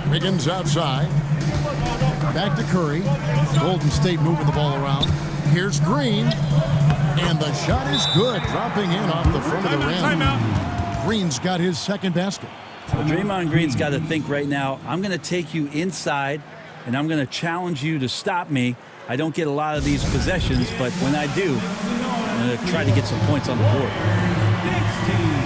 Wiggins outside. Back to Curry. Golden State moving the ball around. Here's Green. And the shot is good. Dropping in off the front of the rim. Green's got his 2nd basket. Well, Draymond Green's got to think right now, I'm going to take you inside, and I'm going to challenge you to stop me. I don't get a lot of these possessions, but when I do, I'm going to try to get some points on the board. Next team.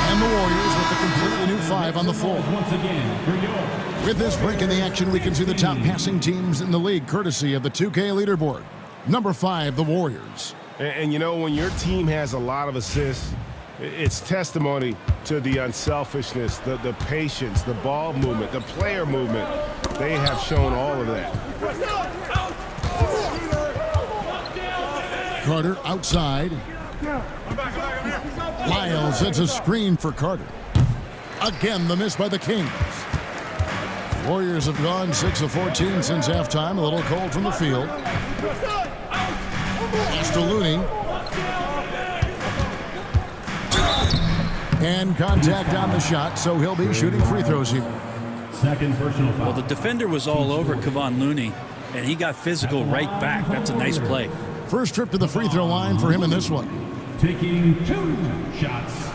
And the Warriors with a completely new 5 on the floor. Once again, With this break in the action, we can see the top passing teams in the league, courtesy of the 2K leaderboard. Number 5, the Warriors. And you know, when your team has a lot of assists, it's testimony to the unselfishness, the patience, the ball movement, the player movement. They have shown all of that. Carter outside. Lyles sets a screen for Carter. Again, the miss by the Kings. Warriors have gone 6 of 14 since halftime. A little cold from the field. Pass to Looney. And contact on the shot, so he'll be shooting free throws here. second personal foul. Well, the defender was all over Kevon Looney, and he got physical right back. That's a nice play. First trip to the free throw line for him in this one. Taking 2 shots.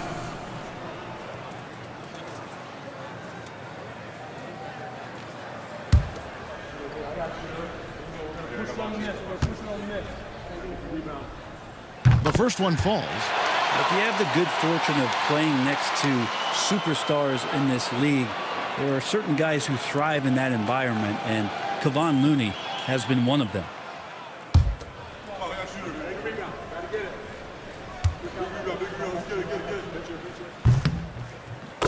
The first one falls. If you have the good fortune of playing next to superstars in this league, there are certain guys who thrive in that environment, and Kevon Looney has been one of them.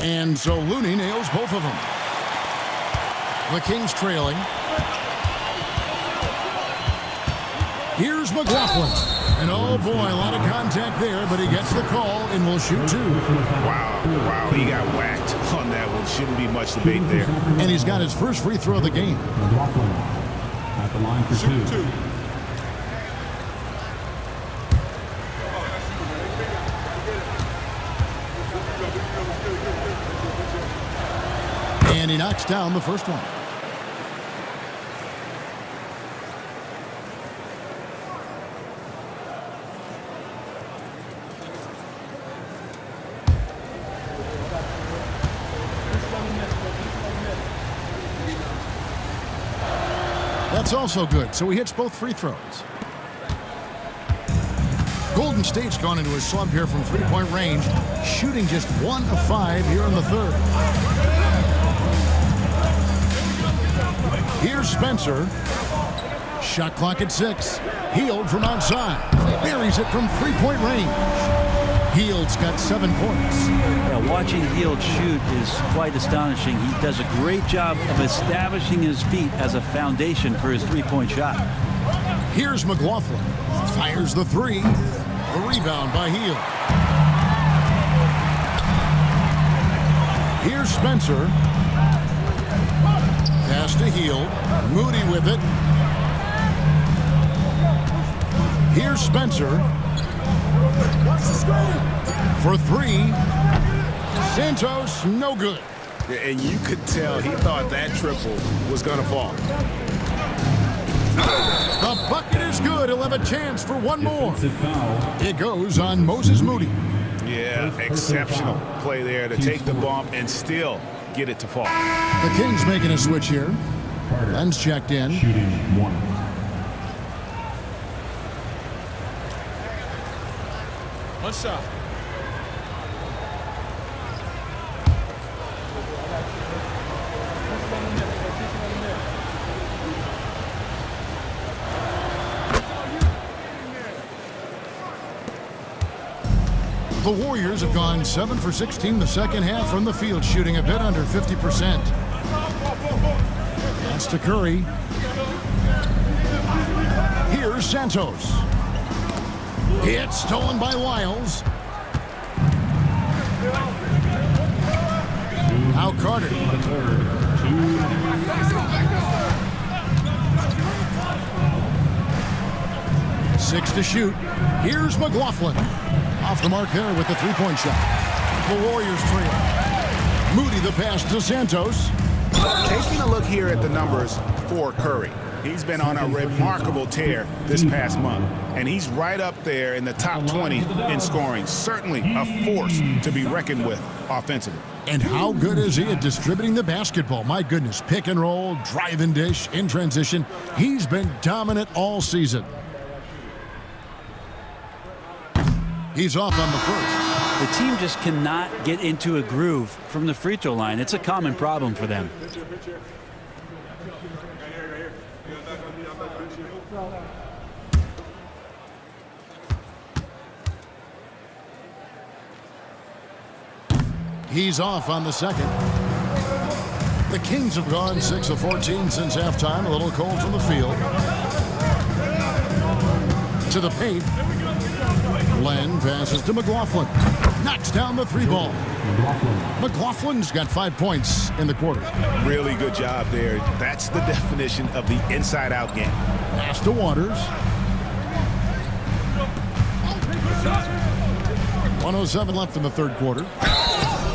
And so Looney nails both of them. The Kings trailing. Here's McLaughlin. And oh boy, a lot of contact there, but he gets the call and will shoot 2. Wow, he got whacked on that one. Shouldn't be much debate there. And he's got his first free throw of the game. McLaughlin at the line for 2. And he knocks down the first one. That's also good, so he hits both free throws. Golden State's gone into a slump here from three-point range, shooting just 1 of 5 here in the third. Here's Spencer. Shot clock at 6. Hield from outside. Buries it from three-point range. Hield's got 7 points. Yeah, watching Hield shoot is quite astonishing. He does a great job of establishing his feet as a foundation for his three-point shot. Here's McLaughlin. Fires the 3. A rebound by Hield. Here's Spencer. Pass to Hield. Moody with it. Here's Spencer. For 3. Santos, no good. And you could tell he thought that triple was going to fall. The bucket is good. He'll have a chance for one more. It goes on Moses Moody. Yeah, exceptional play there to take the bump and still get it to fall. The Kings making a switch here. Len's checked in. One shot. The Warriors have gone 7 for 16 the second half from the field, shooting a bit under 50%. That's to Curry. Here's Santos. It's stolen by Lyles. Now Carter. Six to shoot. Here's McLaughlin. Off the mark there with the three-point shot. The Warriors trail. Moody the pass to Santos. Taking a look here at the numbers for Curry. He's been on a remarkable tear this past month, and he's right up there in the top 20 in scoring. Certainly a force to be reckoned with offensively. And how good is he at distributing the basketball? My goodness, pick and roll, drive and dish, in transition. He's been dominant all season. He's off on the first. The team just cannot get into a groove from the free throw line. It's a common problem for them. He's off on the second. The Kings have gone 6 of 14 since halftime. A little cold from the field. To the paint. Len passes to McLaughlin. Knocks down the 3-ball. McLaughlin's got 5 points in the quarter. Really good job there. That's the definition of the inside-out game. Pass to Waters. 1:07 left in the third quarter.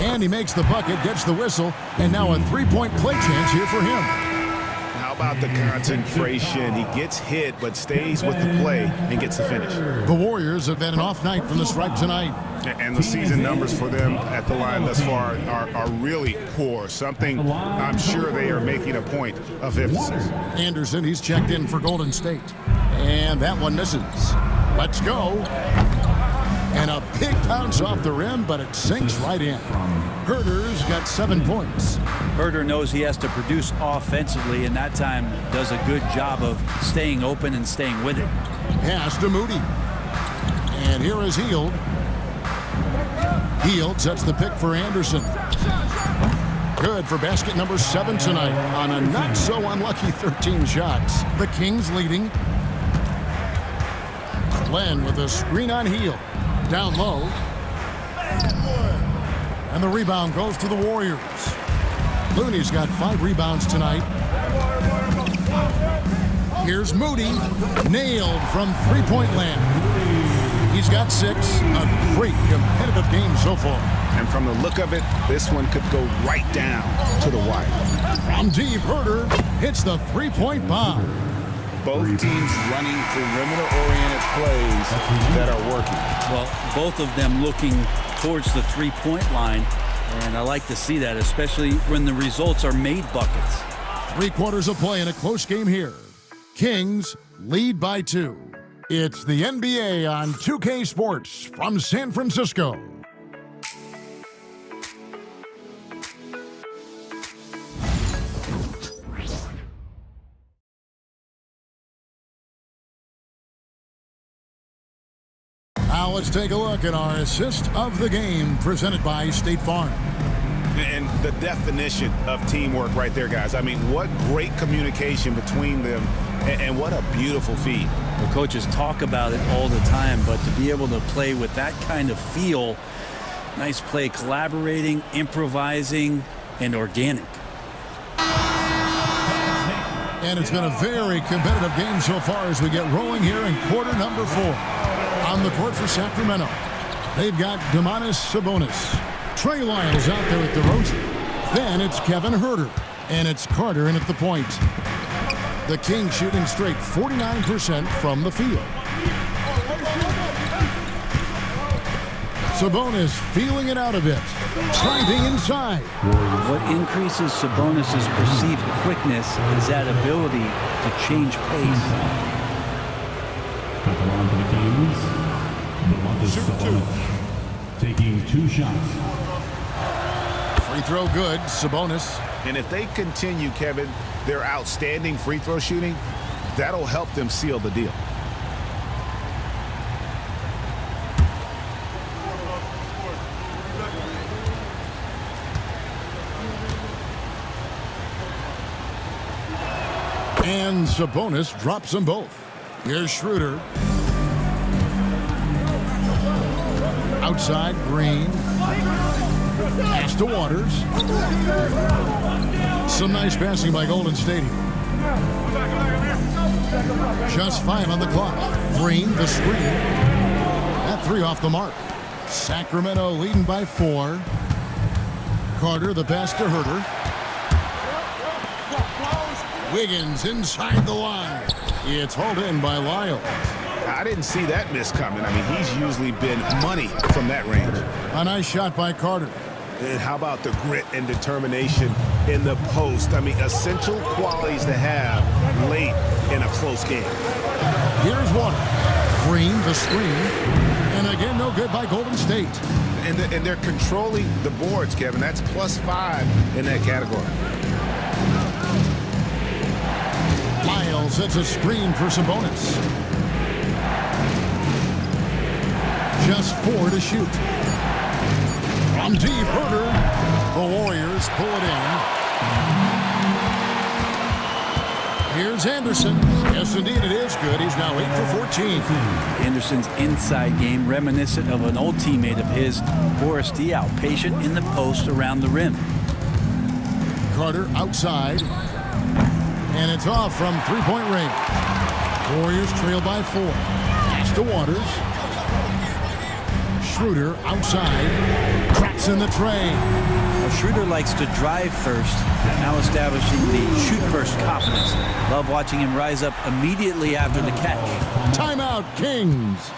And he makes the bucket, gets the whistle, and now a 3-point play chance here for him. How about the concentration? He gets hit, but stays with the play and gets the finish. The Warriors have had an off night from the stripe tonight. And the season numbers for them at the line thus far are really poor. Something I'm sure they are making a point of emphasis. Anderson, he's checked in for Golden State. And that one misses. Let's go. And a big bounce off the rim, but it sinks right in. Herder's got 7 points. Herder knows he has to produce offensively, and that time does a good job of staying open and staying with it. Pass to Moody. And here is Hield. Hield sets the pick for Anderson. Good for basket number 7 tonight on a not-so-unlucky 13 shots. The Kings leading. Len with a screen on Hield. Down low. And the rebound goes to the Warriors. Looney's got 5 rebounds tonight. Here's Moody. Nailed from three-point land. He's got 6. A great competitive game so far. And from the look of it, this one could go right down to the wire. From deep, Herder hits the three-point bomb. Both teams running perimeter-oriented plays that are working. Well, both of them looking towards the three-point line, and I like to see that, especially when the results are made buckets. 3 quarters of play in a close game here. Kings lead by 2. It's the NBA on 2K Sports from San Francisco. Now let's take a look at our assist of the game presented by State Farm. And the definition of teamwork right there, guys. I mean, what great communication between them, and what a beautiful feed. Well, coaches talk about it all the time, but to be able to play with that kind of feel, nice play, collaborating, improvising, and organic. And it's been a very competitive game so far as we get rolling here in quarter number 4. On the court for Sacramento, they've got Domantas Sabonis. Trey Lyles out there at DeRozan. Then it's Kevin Huerter. And it's Carter in at the point. The Kings shooting straight 49% from the field. Sabonis feeling it out a bit. Driving inside. What increases Sabonis' perceived quickness is that ability to change pace. At the line for the Kings, Domantas Sabonis taking 2 shots. Free throw good, Sabonis. And if they continue, Kevin, their outstanding free throw shooting, that'll help them seal the deal. And Sabonis drops them both. Here's Schroeder. Outside, Green. Pass to Waters. Some nice passing by Golden State here. Just 5 on the clock. Green, the screen. That 3 off the mark. Sacramento leading by 4. Carter, the pass to Huerter. Wiggins inside the line. It's hauled in by Lyles. I didn't see that miss coming. I mean, he's usually been money from that range. A nice shot by Carter. And how about the grit and determination in the post? I mean, essential qualities to have late in a close game. Here's one. Green, the screen. And again, no good by Golden State. And they're controlling the boards, Kevin. That's +5 in that category. Lyles sets a screen for Sabonis. Just 4 to shoot. From deep, Huerter. The Warriors pull it in. Here's Anderson. Yes, indeed, it is good. He's now 8 for 14. Anderson's inside game reminiscent of an old teammate of his, Boris Diaw, patient in the post around the rim. Carter outside. And it's off from three-point range. Warriors trail by 4. Pass to Waters. Schroeder outside. Cracks in the tray. Well, Schroeder likes to drive first, now establishing the shoot-first confidence. Love watching him rise up immediately after the catch. Timeout, Kings.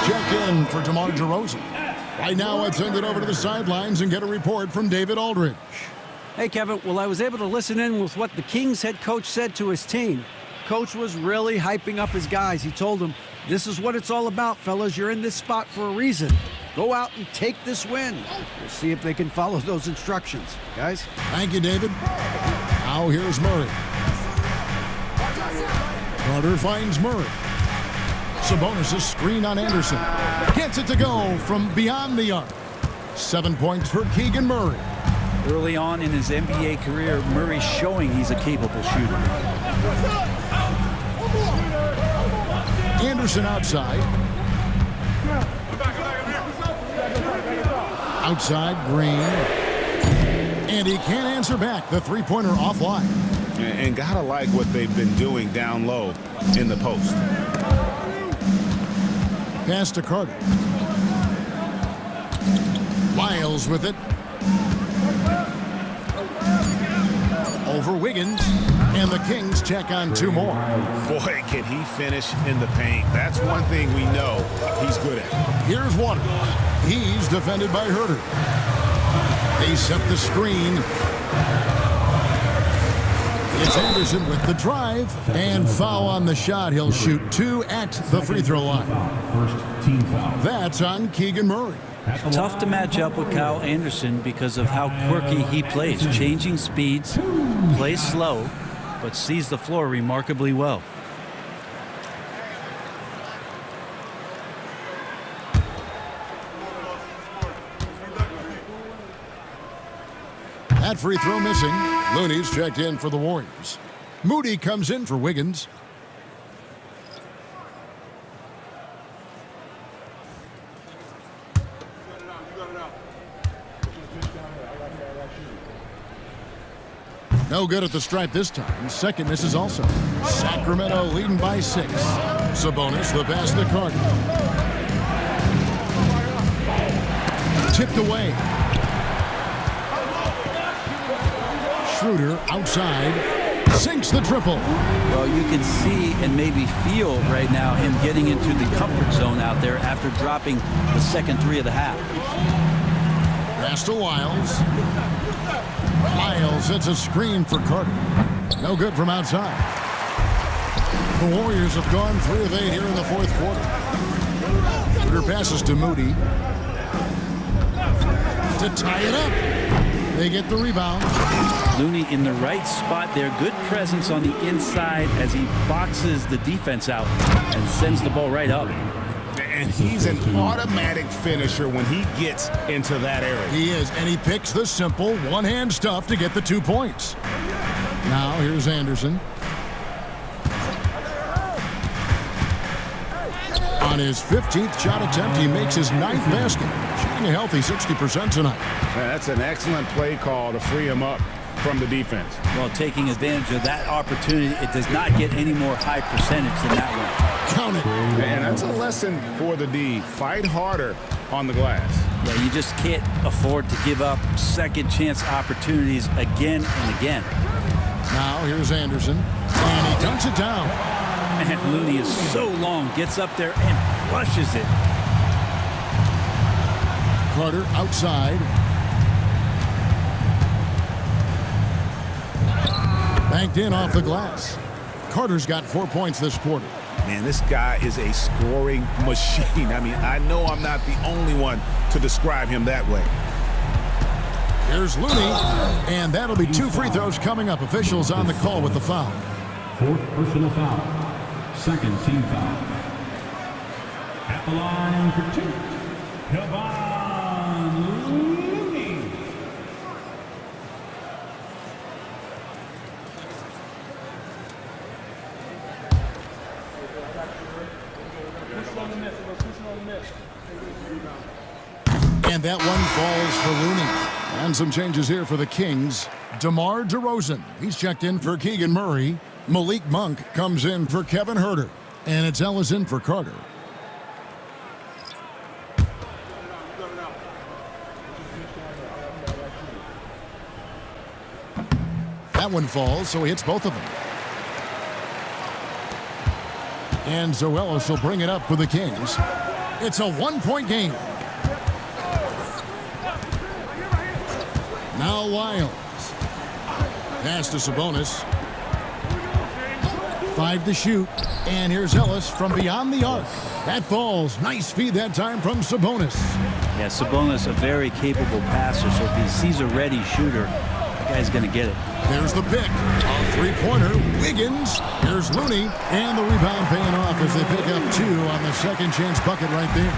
Check in for DeMar DeRozan. Right now, let's send it over to the sidelines and get a report from David Aldridge. Hey, Kevin. Well, I was able to listen in with what the Kings head coach said to his team. Coach was really hyping up his guys. He told them, this is what it's all about, fellas. You're in this spot for a reason. Go out and take this win. We'll see if they can follow those instructions. Guys? Thank you, David. Now here's Murray. Carter finds Murray. Sabonis' screen on Anderson. Gets it to go from beyond the arc. 7 points for Keegan Murray. Early on in his NBA career, Murray's showing he's a capable shooter. Anderson outside. Outside, Green. And he can't answer back. The three-pointer offline. And gotta like what they've been doing down low in the post. Pass to Carter. Lyles with it. Over Wiggins. And the Kings check on two more. Boy, can he finish in the paint. That's one thing we know he's good at. Here's Waters. He's defended by Herter. They set the screen. It's Anderson with the drive. And foul on the shot. He'll shoot 2 at the free throw line. That's on Keegan Murray. Tough to match up with Kyle Anderson because of how quirky he plays. Changing speeds, plays slow, but sees the floor remarkably well. That free throw missing. Looney's checked in for the Warriors. Moody comes in for Wiggins. No good at the stripe this time. Second misses also. Sacramento leading by 6. Sabonis, the pass to Carter. Tipped away. Schroeder outside. Sinks the triple. Well, you can see and maybe feel right now him getting into the comfort zone out there after dropping the second three of the half. Pass to Lyles. Lyles hits a screen for Carter. No good from outside. The Warriors have gone 3 of 8 here in the fourth quarter. Schroeder passes to Moody. To tie it up. They get the rebound. Looney in the right spot there. Good presence on the inside as he boxes the defense out and sends the ball right up. And he's an automatic finisher when he gets into that area. He is, and he picks the simple one-hand stuff to get the 2 points. Now here's Anderson. On his 15th shot attempt, he makes his 9th basket. Shooting a healthy 60% tonight. That's an excellent play call to free him up from the defense. Well, taking advantage of that opportunity, it does not get any more high percentage than that one. Count it. And that's a lesson for the D. Fight harder on the glass. Yeah, you just can't afford to give up second chance opportunities again and again. Now here's Anderson. And he dunks it down. And Looney is so long, gets up there and flushes it. Carter outside. Banked in off the glass. Carter's got 4 points this quarter. Man, this guy is a scoring machine. I mean, I know I'm not the only one to describe him that way. Here's Looney, and that'll be 2 free throws coming up. Officials on the call with the foul. 4th personal foul. 2nd team foul. At the line for 2, Kevon Looney. And that one falls for Looney. And some changes here for the Kings. DeMar DeRozan, he's checked in for Keegan Murray. Malik Monk comes in for Kevin Herter. And it's Ellis in for Carter. That one falls, so he hits both of them. And so Ellis will bring it up for the Kings. It's a 1-point game. Now Lyles. Pass to Sabonis. 5 to shoot. And here's Ellis from beyond the arc. That falls. Nice feed that time from Sabonis. Yeah, Sabonis, a very capable passer, so if he sees a ready shooter, the guy's going to get it. There's the pick. A three-pointer. Wiggins. Here's Looney. And the rebound paying off as they pick up 2 on the second chance bucket right there.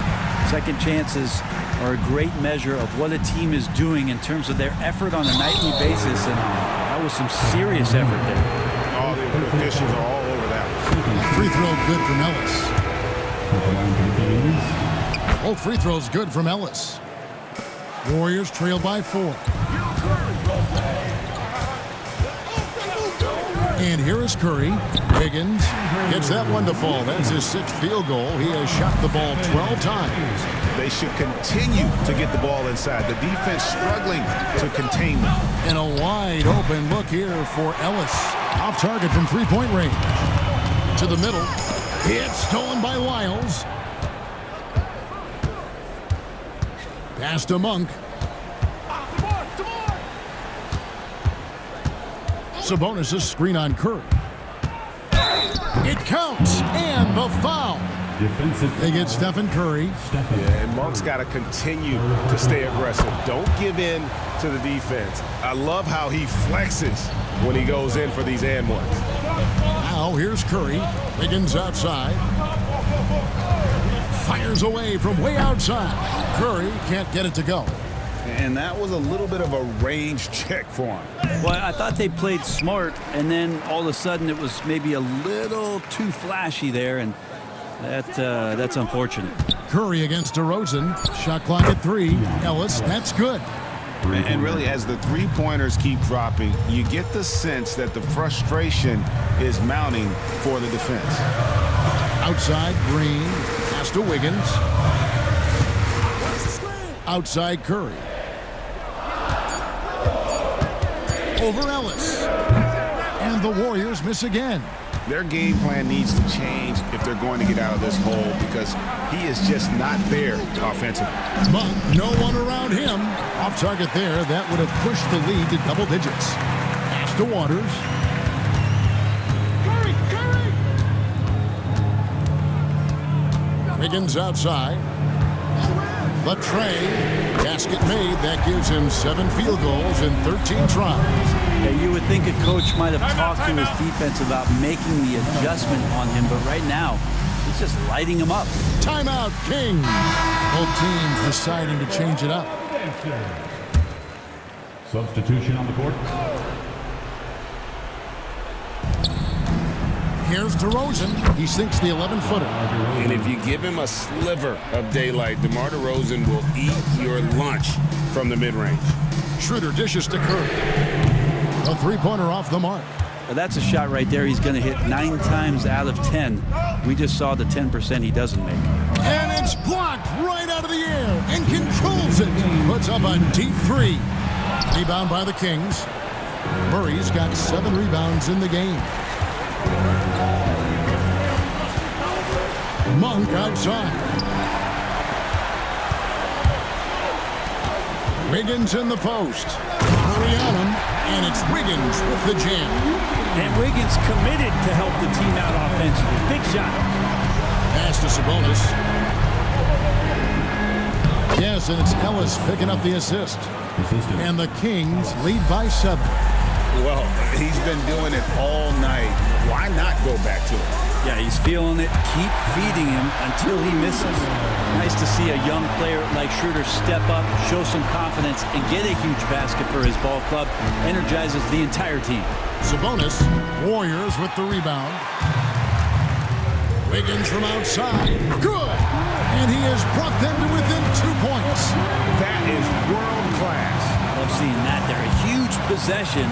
Second chances are a great measure of what a team is doing in terms of their effort on a nightly basis, and that was some serious effort there. All the officials are all over that. Free throw good from Ellis. Both free throws good from Ellis. Warriors trail by 4. And here is Curry. Wiggins gets that one to fall. That's his 6th field goal. He has shot the ball 12 times. They should continue to get the ball inside. The defense struggling to contain them. And a wide open look here for Ellis. Off target from 3-point range. To the middle. It's stolen by Wiles. Pass to Monk. Sabonis' screen on Curry. It counts, and the foul. They get Stephen Curry. Yeah, and Monk's got to continue to stay aggressive. Don't give in to the defense. I love how he flexes when he goes in for these and ones. Now here's Curry. Wiggins outside. Fires away from way outside. Curry can't get it to go. And that was a little bit of a range check for him. Well, I thought they played smart, and then all of a sudden it was maybe a little too flashy there, and that's unfortunate. Curry against DeRozan. Shot clock at 3. Ellis, that's good. And really, as the three-pointers keep dropping, you get the sense that the frustration is mounting for the defense. Outside, Green. Pass to Wiggins. Outside, Curry. Over Ellis. And the Warriors miss again. Their game plan needs to change if they're going to get out of this hole because he is just not there offensively. Monk, no one around him. Off target there. That would have pushed the lead to double digits. Pass to Waters. Wiggins outside. The tray. Basket made. That gives him 7 field goals in 13 tries. Yeah, you would think a coach might have talked to his defense about making the adjustment on him, but right now, he's just lighting him up. Timeout, Kings. Both teams deciding to change it up. Substitution on the court. Here's DeRozan. He sinks the 11-footer. And if you give him a sliver of daylight, DeMar DeRozan will eat your lunch from the mid-range. Schroeder dishes to Curry. A three-pointer off the mark. Well, that's a shot right there he's going to hit 9 times out of 10. We just saw the 10% he doesn't make. And it's blocked right out of the air and controls it. Puts up a deep 3. Rebound by the Kings. Murray's got 7 rebounds in the game. Monk outside. Wiggins in the post. Hurry on him, and it's Wiggins with the jam. And Wiggins committed to help the team out offensively. Big shot. Pass to Sabonis. Yes, and it's Ellis picking up the assist. And the Kings lead by 7. Well, he's been doing it all night. Why not go back to it? Yeah, he's feeling it. Keep feeding him until he misses. Nice to see a young player like Schroeder step up, show some confidence, and get a huge basket for his ball club. Energizes the entire team. Sabonis, Warriors with the rebound. Wiggins from outside. Good! And he has brought them to within 2 points. That is world class. Love seeing that there. A huge possession,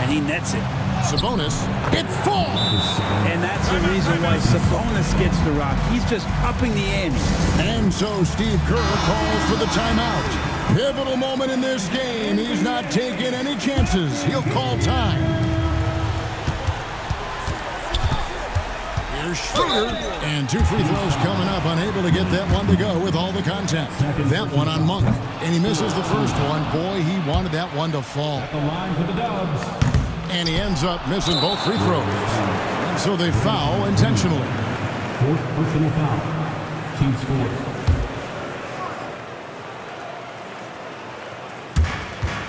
and he nets it. Sabonis, it falls! And that's the reason why Sabonis gets the rock. He's just upping the ante. And so Steve Kerr calls for the timeout. Pivotal moment in this game. He's not taking any chances. He'll call time. Here's Schroeder. And 2 free throws coming up. Unable to get that one to go with all the contact. That one on Monk. And he misses the first one. Boy, he wanted that one to fall. The line for the Dubs. And he ends up missing both free throws. And so they foul intentionally. 4th personal foul. Team's 4th.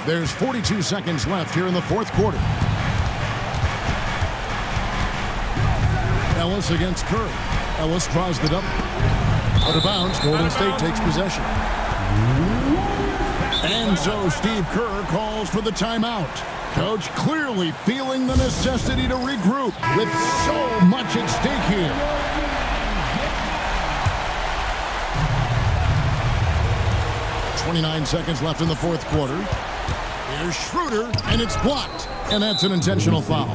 There's 42 seconds left here in the fourth quarter. Ellis against Curry. Ellis tries the double. Out of bounds, Golden State takes possession. And so Steve Kerr calls for the timeout. Coach clearly feeling the necessity to regroup with so much at stake here. .29 seconds left in the fourth quarter. Here's Schroeder, and it's blocked. And that's an intentional foul.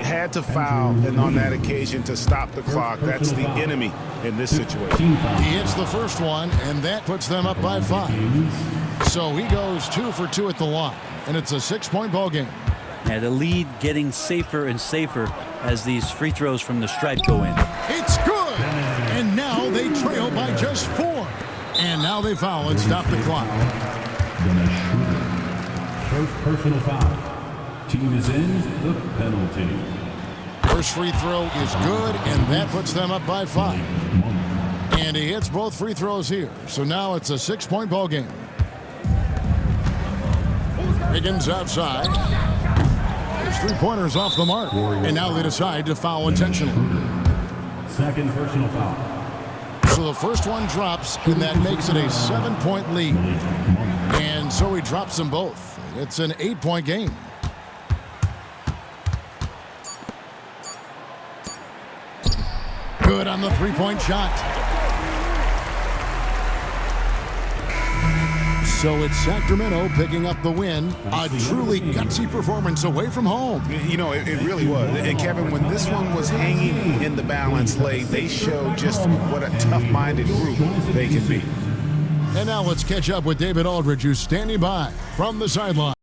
Had to foul, and on that occasion to stop the clock. That's the enemy in this situation. He hits the first one, and that puts them up by 5. So he goes 2 for 2 at the line, and it's a 6-point ball game. Yeah, the lead getting safer and safer as these free throws from the stripe go in. It's good, and now they trail by just 4. And now they foul and stop the clock. First personal foul. Team is in the penalty. First free throw is good, and that puts them up by 5. And he hits both free throws here. So now it's a 6-point ball game. Higgins outside. His three-pointer's off the mark. And now they decide to foul intentionally. Second personal foul. So the first one drops, and that makes it a 7-point lead. And so he drops them both. It's an 8-point game. Good on the three-point shot. So it's Sacramento picking up the win. A truly gutsy performance away from home. You know, it really was. And Kevin, when this one was hanging in the balance late, they showed just what a tough-minded group they can be. And now let's catch up with David Aldridge, who's standing by from the sideline.